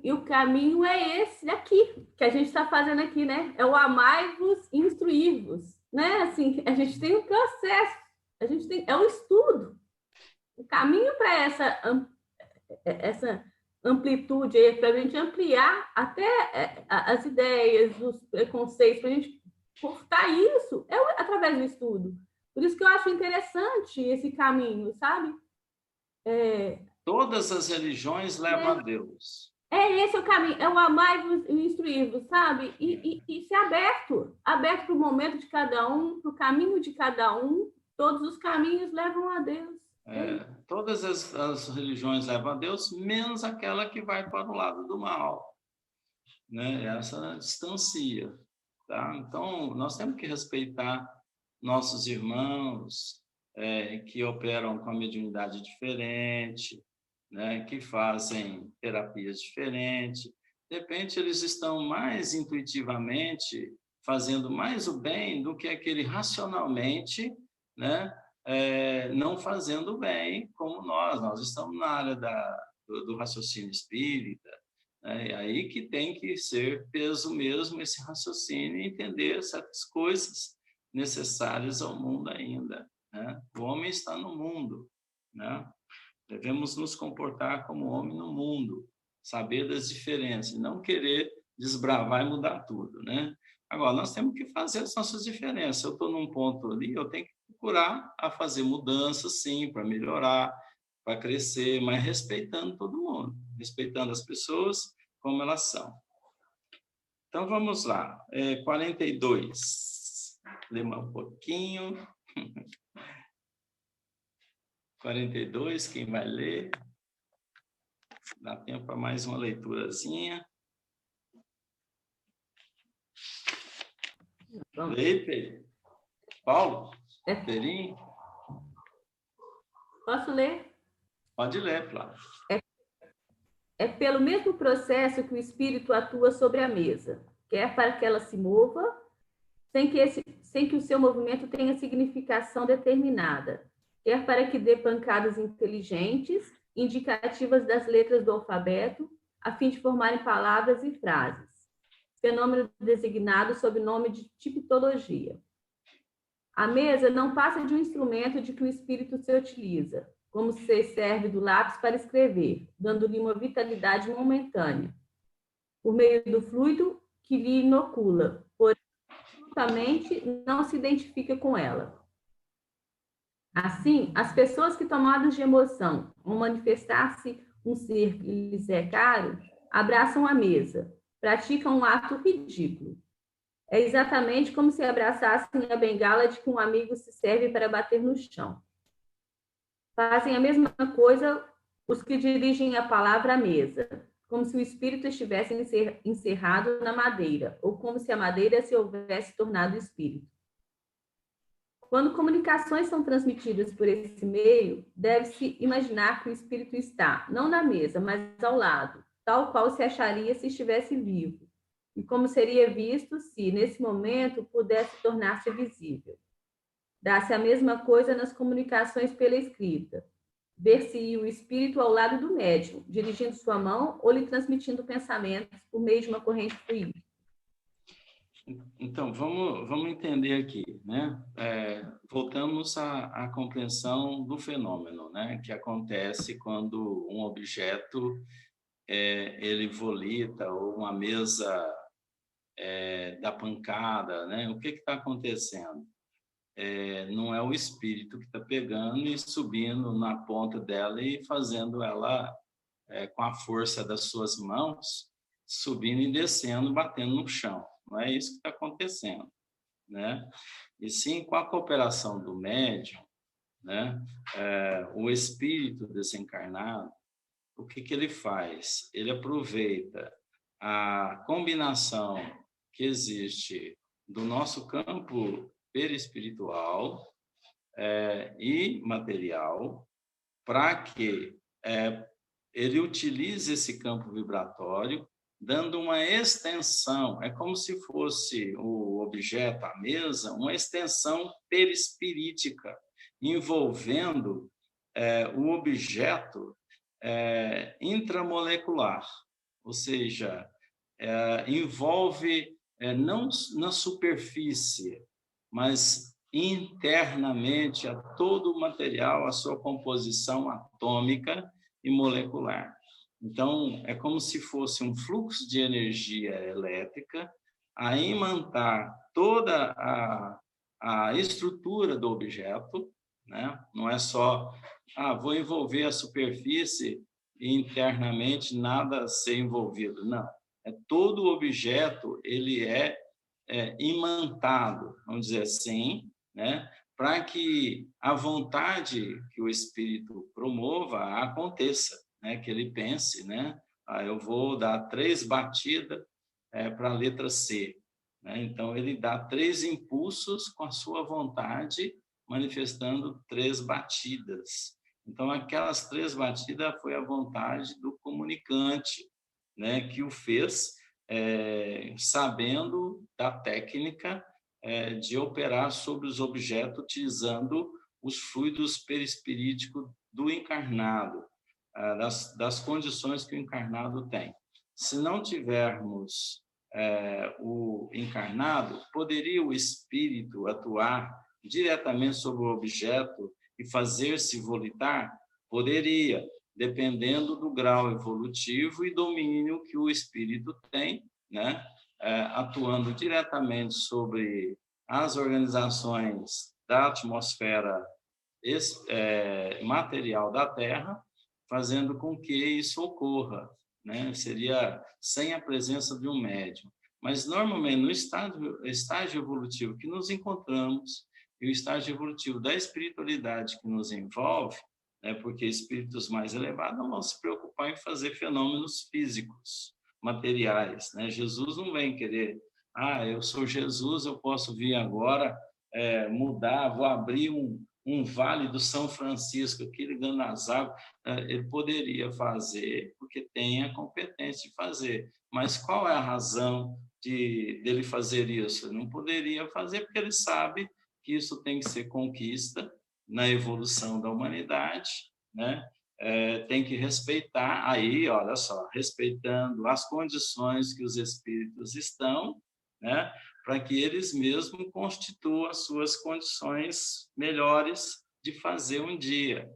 Speaker 8: e o caminho é esse daqui, que a gente está fazendo aqui, né? É o amai-vos e instruir-vos, né? Assim, a gente tem um processo, é um estudo. O caminho para essa amplitude aí, para a gente ampliar até as ideias, os preconceitos, para a gente cortar isso, através do estudo. Por isso que eu acho interessante esse caminho, sabe?
Speaker 3: Todas as religiões levam a Deus.
Speaker 8: Esse é o caminho, é o amai-vos e instruir-vos, sabe? E ser aberto para o momento de cada um, para o caminho de cada um. Todos os caminhos levam a Deus.
Speaker 3: Todas as religiões levam a Deus, menos aquela que vai para o lado do mal, né? Essa distancia, tá? Então, nós temos que respeitar nossos irmãos que operam com a mediunidade diferente, né? Que fazem terapias diferentes. De repente, eles estão mais intuitivamente fazendo mais o bem do que aquele racionalmente, né? Não fazendo bem como nós estamos na área do raciocínio espírita, né? É aí que tem que ser peso mesmo esse raciocínio e entender certas coisas necessárias ao mundo ainda, né? O homem está no mundo, né? Devemos nos comportar como homem no mundo, saber das diferenças, não querer desbravar e mudar tudo, né? Agora, nós temos que fazer as nossas diferenças. Eu estou num ponto ali, eu tenho que procurar a fazer mudanças, sim, para melhorar, para crescer, mas respeitando todo mundo, respeitando as pessoas como elas são. Então, vamos lá. 42. Lembra um pouquinho. 42, quem vai ler? Dá tempo para mais uma leiturazinha. Lê, Pedro. Paulo? Pedrinho?
Speaker 8: Posso ler?
Speaker 3: Pode ler, Flávio.
Speaker 8: É pelo mesmo processo que o espírito atua sobre a mesa, quer para que ela se mova, sem que o seu movimento tenha significação determinada, quer para que dê pancadas inteligentes, indicativas das letras do alfabeto, a fim de formarem palavras e frases. Fenômeno designado sob o nome de tipologia. A mesa não passa de um instrumento de que o espírito se utiliza, como se serve do lápis para escrever, dando-lhe uma vitalidade momentânea, por meio do fluido que lhe inocula, porém, absolutamente não se identifica com ela. Assim, as pessoas que, tomadas de emoção, ao manifestar-se um ser que lhes é caro, abraçam a mesa, praticam um ato ridículo. É exatamente como se abraçassem a bengala de que um amigo se serve para bater no chão. Fazem a mesma coisa os que dirigem a palavra à mesa, como se o espírito estivesse encerrado na madeira, ou como se a madeira se houvesse tornado espírito. Quando comunicações são transmitidas por esse meio, deve-se imaginar que o espírito está, não na mesa, mas ao lado, tal qual se acharia se estivesse vivo, e como seria visto se, nesse momento, pudesse tornar-se visível. Dá-se a mesma coisa nas comunicações pela escrita. Ver-se o espírito ao lado do médium, dirigindo sua mão ou lhe transmitindo pensamentos por meio de uma corrente fluida.
Speaker 3: Então, vamos entender aqui, né? Voltamos à compreensão do fenômeno, né? Que acontece quando um objeto ele volita, ou uma mesa dá pancada, né? O que está acontecendo? Não é o espírito que está pegando e subindo na ponta dela e fazendo ela, com a força das suas mãos, subindo e descendo, batendo no chão. Não é isso que está acontecendo, né? E sim, com a cooperação do médium, né? O espírito desencarnado, o que ele faz? Ele aproveita a combinação que existe do nosso campo perispiritual e material, para que ele utilize esse campo vibratório, dando uma extensão, é como se fosse o objeto, a mesa, uma extensão perispirítica, envolvendo o objeto intramolecular, ou seja, envolve não na superfície, mas internamente a todo o material, a sua composição atômica e molecular. Então, é como se fosse um fluxo de energia elétrica a imantar toda a estrutura do objeto, né? Não é só, vou envolver a superfície e internamente nada ser envolvido. Não, todo o objeto, ele é imantado, vamos dizer assim, né? Para que a vontade que o espírito promova aconteça, né? Que ele pense, né? Eu vou dar 3 batidas para a letra C, né? Então, ele dá 3 impulsos com a sua vontade, manifestando 3 batidas. Então, aquelas 3 batidas foi a vontade do comunicante, né? Que o fez sabendo da técnica de operar sobre os objetos, utilizando os fluidos perispiríticos do encarnado, das condições que o encarnado tem. Se não tivermos o encarnado, poderia o espírito atuar diretamente sobre o objeto e fazer-se volitar? Poderia, dependendo do grau evolutivo e domínio que o espírito tem, né? Atuando diretamente sobre as organizações da atmosfera material da Terra, fazendo com que isso ocorra, né? Seria sem a presença de um médium. Mas, normalmente, no estágio evolutivo que nos encontramos e o estágio evolutivo da espiritualidade que nos envolve, porque espíritos mais elevados não vão se preocupar em fazer fenômenos físicos, materiais, né? Jesus não vem querer, eu sou Jesus, eu posso vir agora mudar, vou abrir um vale do São Francisco aqui ligando as águas. Ele poderia fazer porque tem a competência de fazer, mas qual é a razão dele fazer isso? Ele não poderia fazer porque ele sabe que isso tem que ser conquista na evolução da humanidade, né? Tem que respeitar, aí, olha só, respeitando as condições que os espíritos estão, né? Para que eles mesmos constituam as suas condições melhores de fazer um dia.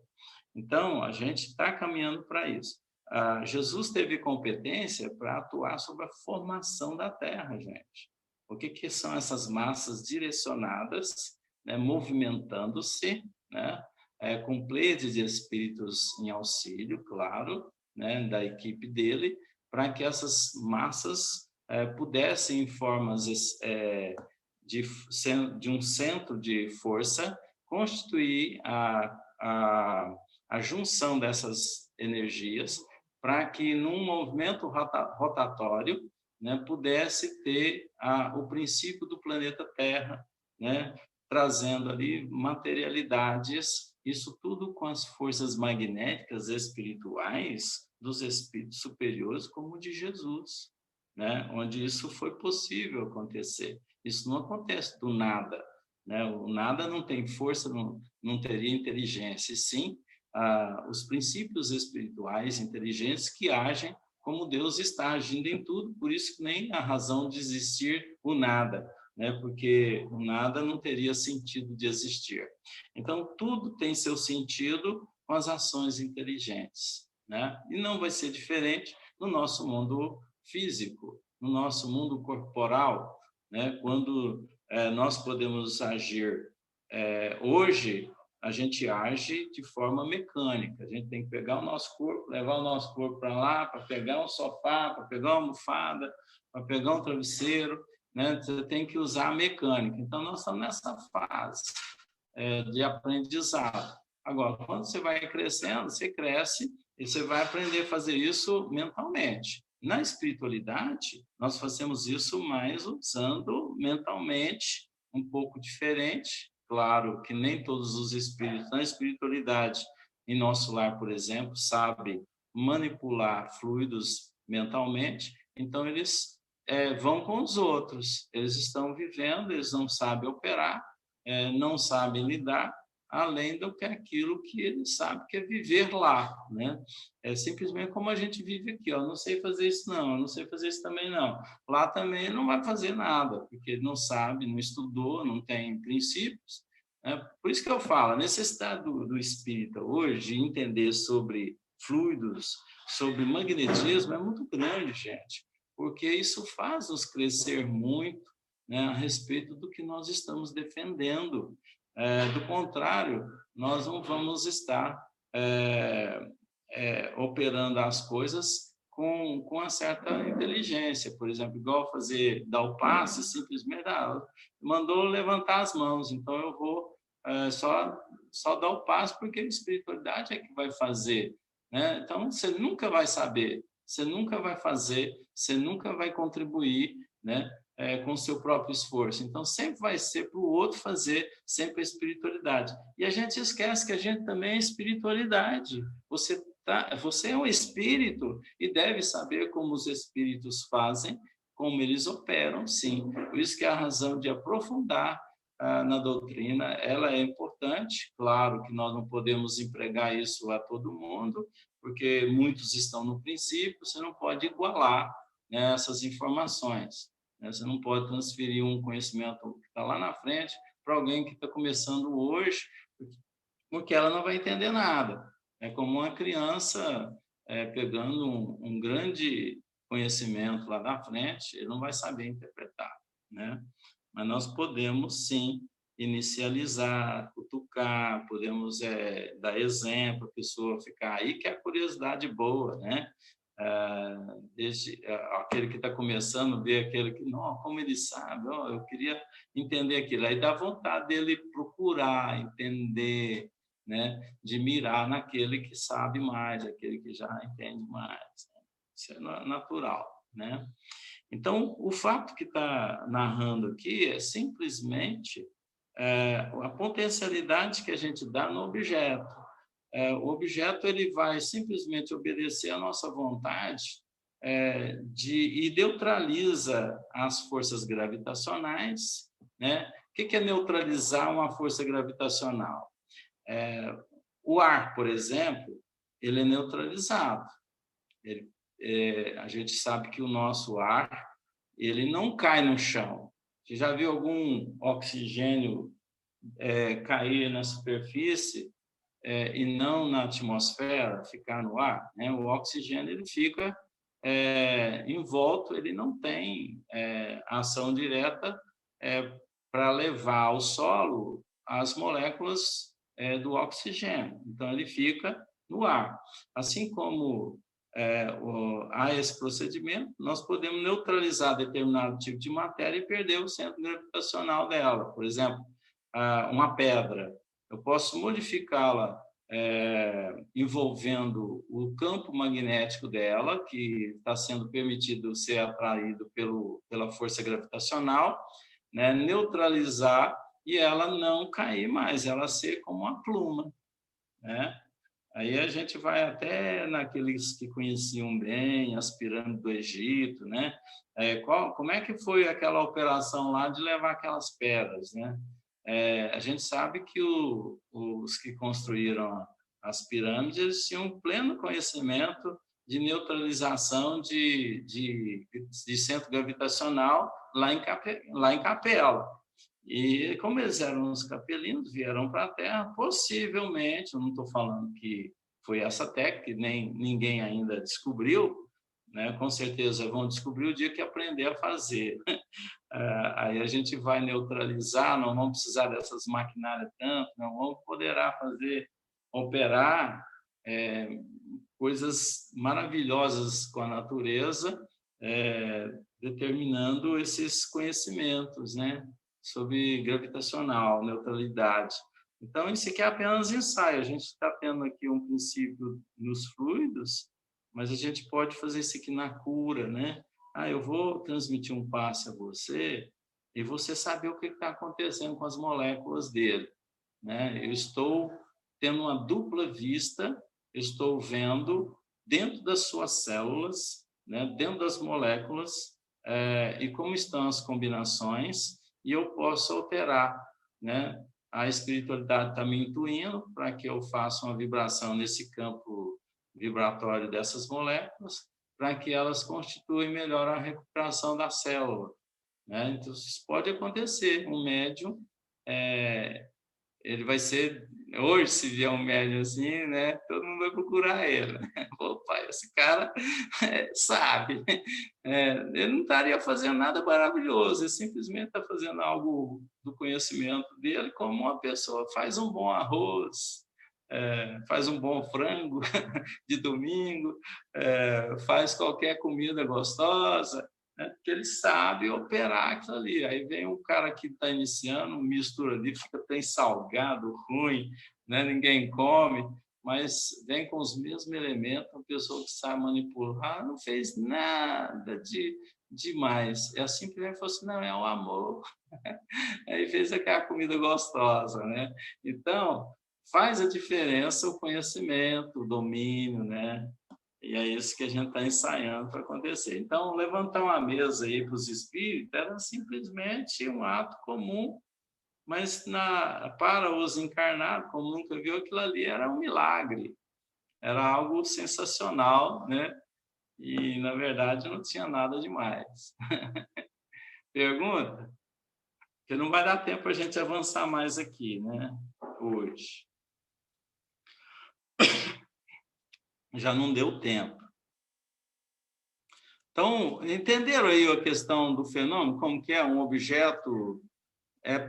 Speaker 3: Então, a gente está caminhando para isso. Jesus teve competência para atuar sobre a formação da Terra, gente. O que são essas massas direcionadas, né, movimentando-se, né, com pleiades de espíritos em auxílio, claro, né, da equipe dele, para que essas massas pudessem, em formas de um centro de força, constituir a junção dessas energias para que, num movimento rotatório, né, pudesse ter o princípio do planeta Terra, né, trazendo ali materialidades, isso tudo com as forças magnéticas espirituais dos espíritos superiores, como o de Jesus, né, onde isso foi possível acontecer. Isso não acontece do nada, né? O nada não tem força, não teria inteligência, e sim os princípios espirituais inteligentes que agem como Deus está agindo em tudo, por isso que nem a razão de existir o nada, né? Porque o nada não teria sentido de existir. Então, tudo tem seu sentido com as ações inteligentes, né? E não vai ser diferente no nosso mundo físico, no nosso mundo corporal, né? Quando nós podemos agir hoje, a gente age de forma mecânica. A gente tem que pegar o nosso corpo, levar o nosso corpo para lá, para pegar um sofá, para pegar uma almofada, para pegar um travesseiro, né? Você tem que usar a mecânica. Então, nós estamos nessa fase de aprendizado. Agora, quando você vai crescendo, você cresce e você vai aprender a fazer isso mentalmente. Na espiritualidade, nós fazemos isso mais usando mentalmente, um pouco diferente. Claro que nem todos os espíritos na espiritualidade, em nosso lar, por exemplo, sabem manipular fluidos mentalmente, então eles vão com os outros, eles estão vivendo, eles não sabem operar, não sabem lidar, além do que aquilo que ele sabe que é viver lá, né? É simplesmente como a gente vive aqui, ó, não sei fazer isso não, não sei fazer isso também não. Lá também ele não vai fazer nada, porque ele não sabe, não estudou, não tem princípios, né? Por isso que eu falo, a necessidade do espírita hoje de entender sobre fluidos, sobre magnetismo é muito grande, gente, porque isso faz nos crescer muito, né, a respeito do que nós estamos defendendo. Do contrário, nós não vamos estar operando as coisas com uma certa inteligência. Por exemplo, igual dar o passe, simplesmente mandou levantar as mãos, então eu vou só dar o passe porque a espiritualidade é que vai fazer, né? Então, você nunca vai saber, você nunca vai fazer, você nunca vai contribuir, né? Com o seu próprio esforço. Então, sempre vai ser para o outro fazer, sempre a espiritualidade. E a gente esquece que a gente também é espiritualidade. Você é um espírito e deve saber como os espíritos fazem, como eles operam, sim. Por isso que a razão de aprofundar na doutrina, ela é importante. Claro que nós não podemos empregar isso a todo mundo, porque muitos estão no princípio, você não pode igualar, né, essas informações. Você não pode transferir um conhecimento que está lá na frente para alguém que está começando hoje, porque ela não vai entender nada. É como uma criança pegando um grande conhecimento lá na frente, ele não vai saber interpretar, né? Mas nós podemos, sim, inicializar, cutucar, podemos dar exemplo, a pessoa ficar aí, que é a curiosidade boa, né? Aquele que está começando, ver aquele que, não, como ele sabe, eu queria entender aquilo. Aí dá vontade dele procurar, entender, né? De mirar naquele que sabe mais, aquele que já entende mais. Né? Isso é natural, né? Então, o fato que está narrando aqui é simplesmente a potencialidade que a gente dá no objeto. O objeto ele vai simplesmente obedecer à nossa vontade e neutraliza as forças gravitacionais, né? O que é neutralizar uma força gravitacional? O ar, por exemplo, ele é neutralizado. A gente sabe que o nosso ar ele não cai no chão. Você já viu algum oxigênio cair na superfície e não na atmosfera, ficar no ar, né? O oxigênio ele fica envolto, ele não tem ação direta para levar ao solo as moléculas do oxigênio. Então, ele fica no ar. Assim como há esse procedimento, nós podemos neutralizar determinado tipo de matéria e perder o centro gravitacional dela. Por exemplo, uma pedra. Eu posso modificá-la envolvendo o campo magnético dela, que está sendo permitido ser atraído pela força gravitacional, né? Neutralizar e ela não cair mais, ela ser como uma pluma, né? Aí a gente vai até naqueles que conheciam bem as pirâmides do Egito, né? Como é que foi aquela operação lá de levar aquelas pedras, né? A gente sabe que os que construíram as pirâmides eles tinham pleno conhecimento de neutralização de centro gravitacional lá em Capela. E como eles eram os capelinos, vieram para a Terra, possivelmente, eu não estou falando que foi essa técnica, que nem ninguém ainda descobriu, né? Com certeza vão descobrir o dia que aprender a fazer. Aí a gente vai neutralizar, não vamos precisar dessas maquinárias tanto, não vamos poderá operar coisas maravilhosas com a natureza, determinando esses conhecimentos, né? Sobre gravitacional, neutralidade. Então, isso aqui é apenas ensaio. A gente está tendo aqui um princípio nos fluidos, mas a gente pode fazer isso aqui na cura, né? Eu vou transmitir um passe a você e você saber o que está acontecendo com as moléculas dele, né? Eu estou tendo uma dupla vista, eu estou vendo dentro das suas células, né? Dentro das moléculas, e como estão as combinações, e eu posso alterar, né? a espiritualidade está me intuindo para que eu faça uma vibração nesse campo vibratório dessas moléculas, para que elas constituam melhor a recuperação da célula, né? Então, isso pode acontecer. Um médium, ele vai ser... Hoje, se vier um médium assim, né, todo mundo vai procurar ele. Opa, esse cara sabe. Ele não estaria fazendo nada maravilhoso, ele simplesmente está fazendo algo do conhecimento dele, como uma pessoa faz um bom arroz, faz um bom frango de domingo, faz qualquer comida gostosa, né, porque ele sabe operar aquilo ali. Aí vem um cara que está iniciando, mistura ali, fica bem salgado, ruim, né, ninguém come, mas vem com os mesmos elementos, uma pessoa que sabe manipular, não fez nada de demais. Ela simplesmente falou assim, não, é o amor. Aí fez aquela comida gostosa, né? Então, faz a diferença o conhecimento, o domínio, né? E é isso que a gente está ensaiando para acontecer. Então, levantar uma mesa aí para os espíritos era simplesmente um ato comum, mas para os encarnados, como nunca viu, aquilo ali era um milagre, era algo sensacional, né? E, na verdade, não tinha nada demais. Pergunta? Porque não vai dar tempo a gente avançar mais aqui, né? Hoje. Já não deu tempo. Então, entenderam aí a questão do fenômeno? Como que é um objeto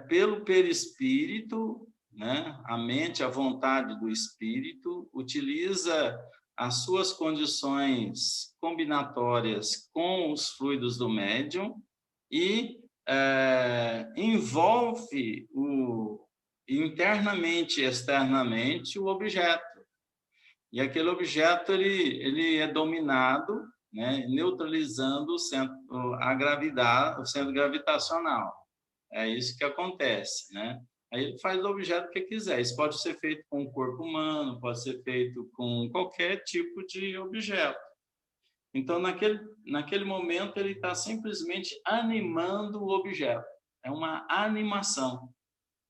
Speaker 3: pelo perispírito, né? A mente, a vontade do espírito, utiliza as suas condições combinatórias com os fluidos do médium e envolve internamente e externamente o objeto. E aquele objeto ele é dominado, né, neutralizando a gravidade, o centro gravitacional. É isso que acontece, né? Aí ele faz o objeto que quiser. Isso pode ser feito com o corpo humano, pode ser feito com qualquer tipo de objeto. Então, naquele momento, ele está simplesmente animando o objeto. É uma animação,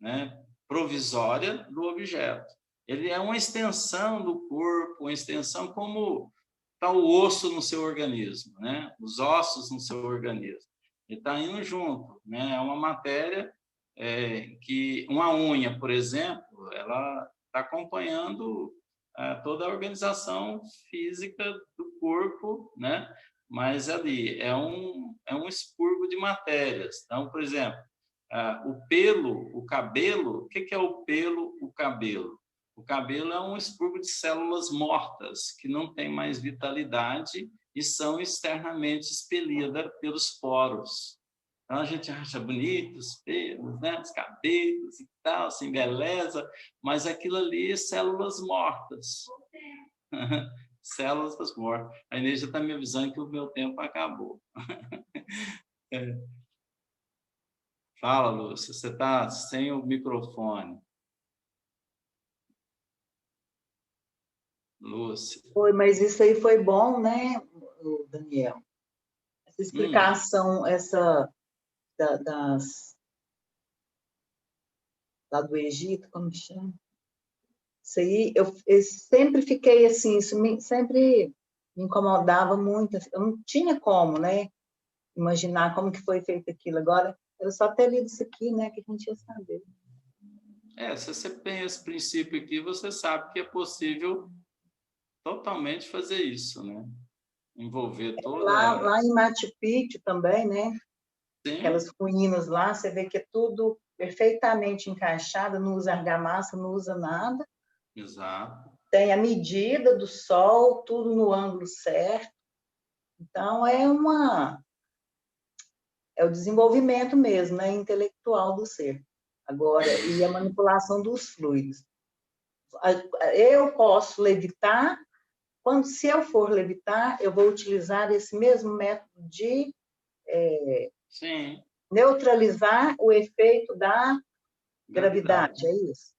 Speaker 3: né, provisória do objeto. Ele é uma extensão do corpo, uma extensão como está o osso no seu organismo, né? Os ossos no seu organismo. Ele está indo junto, né? É uma matéria que uma unha, por exemplo, ela está acompanhando toda a organização física do corpo, né? Mas ali é um expurgo de matérias. Então, por exemplo, o pelo, o cabelo, o que é o pelo, o cabelo? O cabelo é um expurgo de células mortas, que não têm mais vitalidade e são externamente expelidas pelos poros. Então, a gente acha bonito os pelos, né? Os cabelos e tal, assim, beleza, mas aquilo ali é células mortas. Células mortas. A Inês já está me avisando que o meu tempo acabou. Fala, Lúcia, você está sem o microfone. Lúcia.
Speaker 4: Foi, mas isso aí foi bom, né, Daniel? Essa explicação, lá do Egito, como chama? Isso aí, eu sempre fiquei assim, sempre me incomodava muito. Eu não tinha como, né, imaginar como que foi feito aquilo. Agora, eu só ter lido isso aqui, né, que a gente ia saber.
Speaker 3: Se você tem esse princípio aqui, você sabe que é possível totalmente fazer isso, né? Envolver toda...
Speaker 4: Lá em Machu Picchu também, né?
Speaker 3: Sim.
Speaker 4: Aquelas ruínas lá, você vê que é tudo perfeitamente encaixado, não usa argamassa, não usa nada.
Speaker 3: Exato.
Speaker 4: Tem a medida do sol, tudo no ângulo certo. Então, é o desenvolvimento mesmo, né? Intelectual do ser. Agora, e a manipulação dos fluidos. Eu posso levitar. Se eu for levitar, eu vou utilizar esse mesmo método de neutralizar o efeito da gravidade, é isso?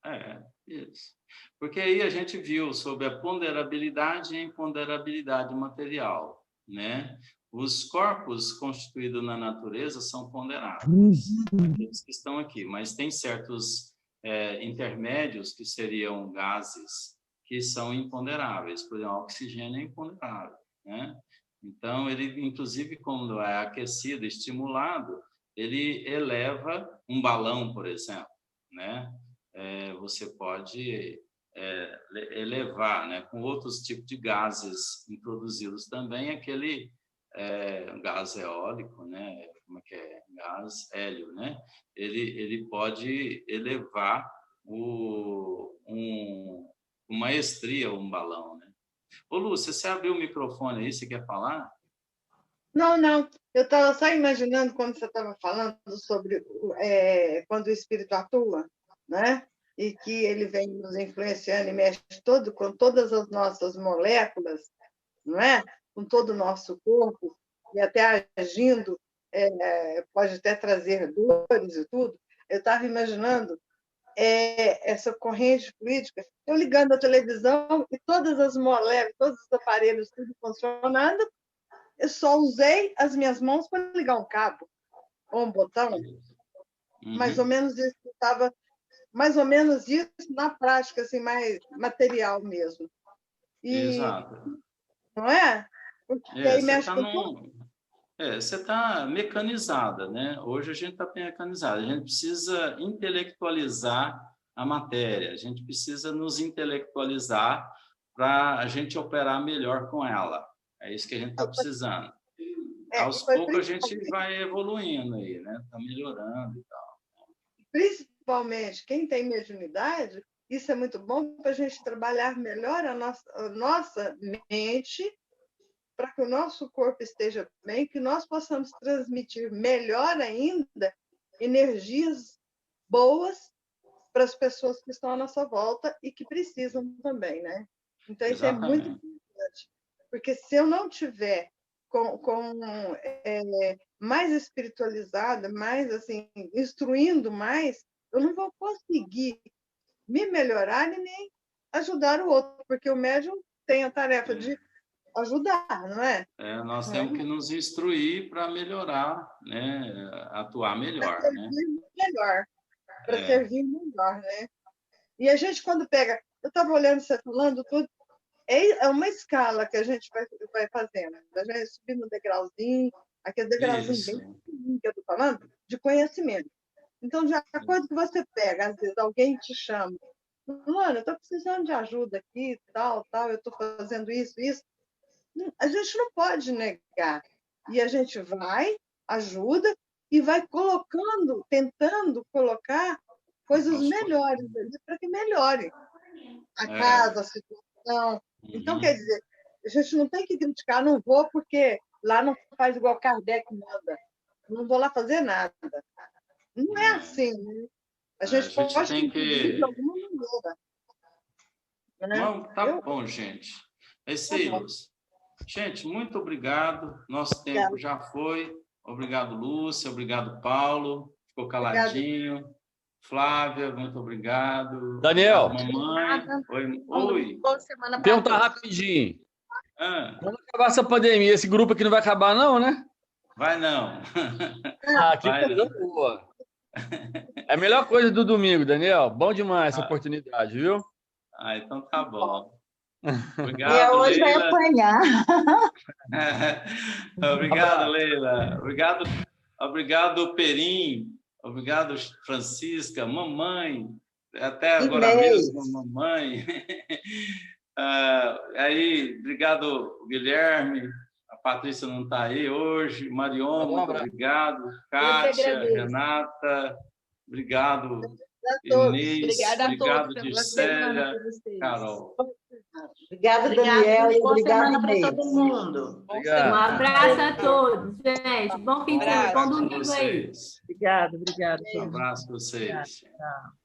Speaker 3: Isso. Porque aí a gente viu sobre a ponderabilidade e a imponderabilidade material, né? Os corpos constituídos na natureza são ponderados, aqueles que estão aqui, mas tem certos intermédios, que seriam gases que são imponderáveis. Por exemplo, o oxigênio é imponderável, né? Então, ele, inclusive, quando é aquecido, estimulado, ele eleva um balão, por exemplo, né? Você pode elevar, né? Com outros tipos de gases introduzidos também, aquele gás eólico, né? Como é que é? Gás hélio, né? Ele pode elevar uma estria ou um balão, né? Ô, Lúcia, você abriu o microfone aí, você quer falar?
Speaker 10: Não, eu estava só imaginando quando você estava falando sobre quando o espírito atua, né? E que ele vem nos influenciando e mexe com todas as nossas moléculas, não é? Com todo o nosso corpo, e até agindo, pode até trazer dores e tudo. Eu estava imaginando essa corrente fluídica, eu ligando a televisão e todas as moléculas, todos os aparelhos, tudo funcionando, eu só usei as minhas mãos para ligar um cabo ou um botão. Mais ou menos isso estava, mais ou menos isso na prática, assim, mais material mesmo.
Speaker 3: Exato.
Speaker 10: Não é? Porque aí mexe
Speaker 3: você está mecanizada, né? Hoje a gente está mecanizada. A gente precisa intelectualizar a matéria. A gente precisa nos intelectualizar para a gente operar melhor com ela. É isso que a gente está precisando. Aos poucos a gente vai evoluindo aí, né? Está melhorando e tal.
Speaker 10: Principalmente quem tem mediunidade, isso é muito bom para a gente trabalhar melhor a nossa mente, para que o nosso corpo esteja bem, que nós possamos transmitir melhor ainda energias boas para as pessoas que estão à nossa volta e que precisam também, né? Então, isso é muito importante. Porque se eu não tiver mais espiritualizada, mais assim, instruindo mais, eu não vou conseguir me melhorar e nem ajudar o outro, porque o médium tem a tarefa de ajudar, não é?
Speaker 3: Nós temos que nos instruir para melhorar, né? Atuar melhor,
Speaker 10: para servir melhor, né? E a gente, quando pega... Eu estava olhando você falando tudo, é uma escala que a gente vai fazendo. A gente subir no degrauzinho, aquele degrauzinho bem pequenininho que eu estou falando, de conhecimento. Então, de acordo que você pega, às vezes alguém te chama, mano, eu estou precisando de ajuda aqui, tal, eu estou fazendo isso. A gente não pode negar. E a gente vai, ajuda e vai colocando, tentando colocar coisas melhores ali para que melhore a casa, a situação. Então, quer dizer, a gente não tem que criticar, não vou porque lá não faz igual Kardec manda. Não vou lá fazer nada. Não é assim, né? A gente pode
Speaker 3: tem que...
Speaker 10: de alguma maneira. Né?
Speaker 3: Não, tá bom, gente. É isso aí, Lúcia. Gente, muito obrigado. Nosso tempo já foi. Obrigado, Lúcia. Obrigado, Paulo. Ficou caladinho. Obrigado. Flávia, muito obrigado.
Speaker 7: Daniel.
Speaker 3: Mamãe. Oi.
Speaker 7: Pergunta rapidinho. Quando acabar essa pandemia, esse grupo aqui não vai acabar, não, né?
Speaker 3: Vai não.
Speaker 7: Que coisa boa. É a melhor coisa do domingo, Daniel. Bom demais essa oportunidade, viu?
Speaker 3: Então tá bom. Obrigado,
Speaker 2: e hoje
Speaker 3: Leila.
Speaker 2: vai apanhar.
Speaker 3: Obrigado, Leila. Obrigado, Perim. Obrigado, Francisca. Mamãe. Até agora mesmo, mamãe. Aí, obrigado, Guilherme. A Patrícia não está aí hoje. Marion, muito obrigado. Kátia, Renata, obrigado. Inês, obrigado, Gissélia, Carol.
Speaker 10: Obrigada, Daniel, e obrigado
Speaker 2: para todo mundo.
Speaker 8: Obrigado. Um abraço a todos, gente. Bom fim de semana, bom domingo aí.
Speaker 9: Obrigado.
Speaker 3: Um abraço para vocês.
Speaker 9: Tchau.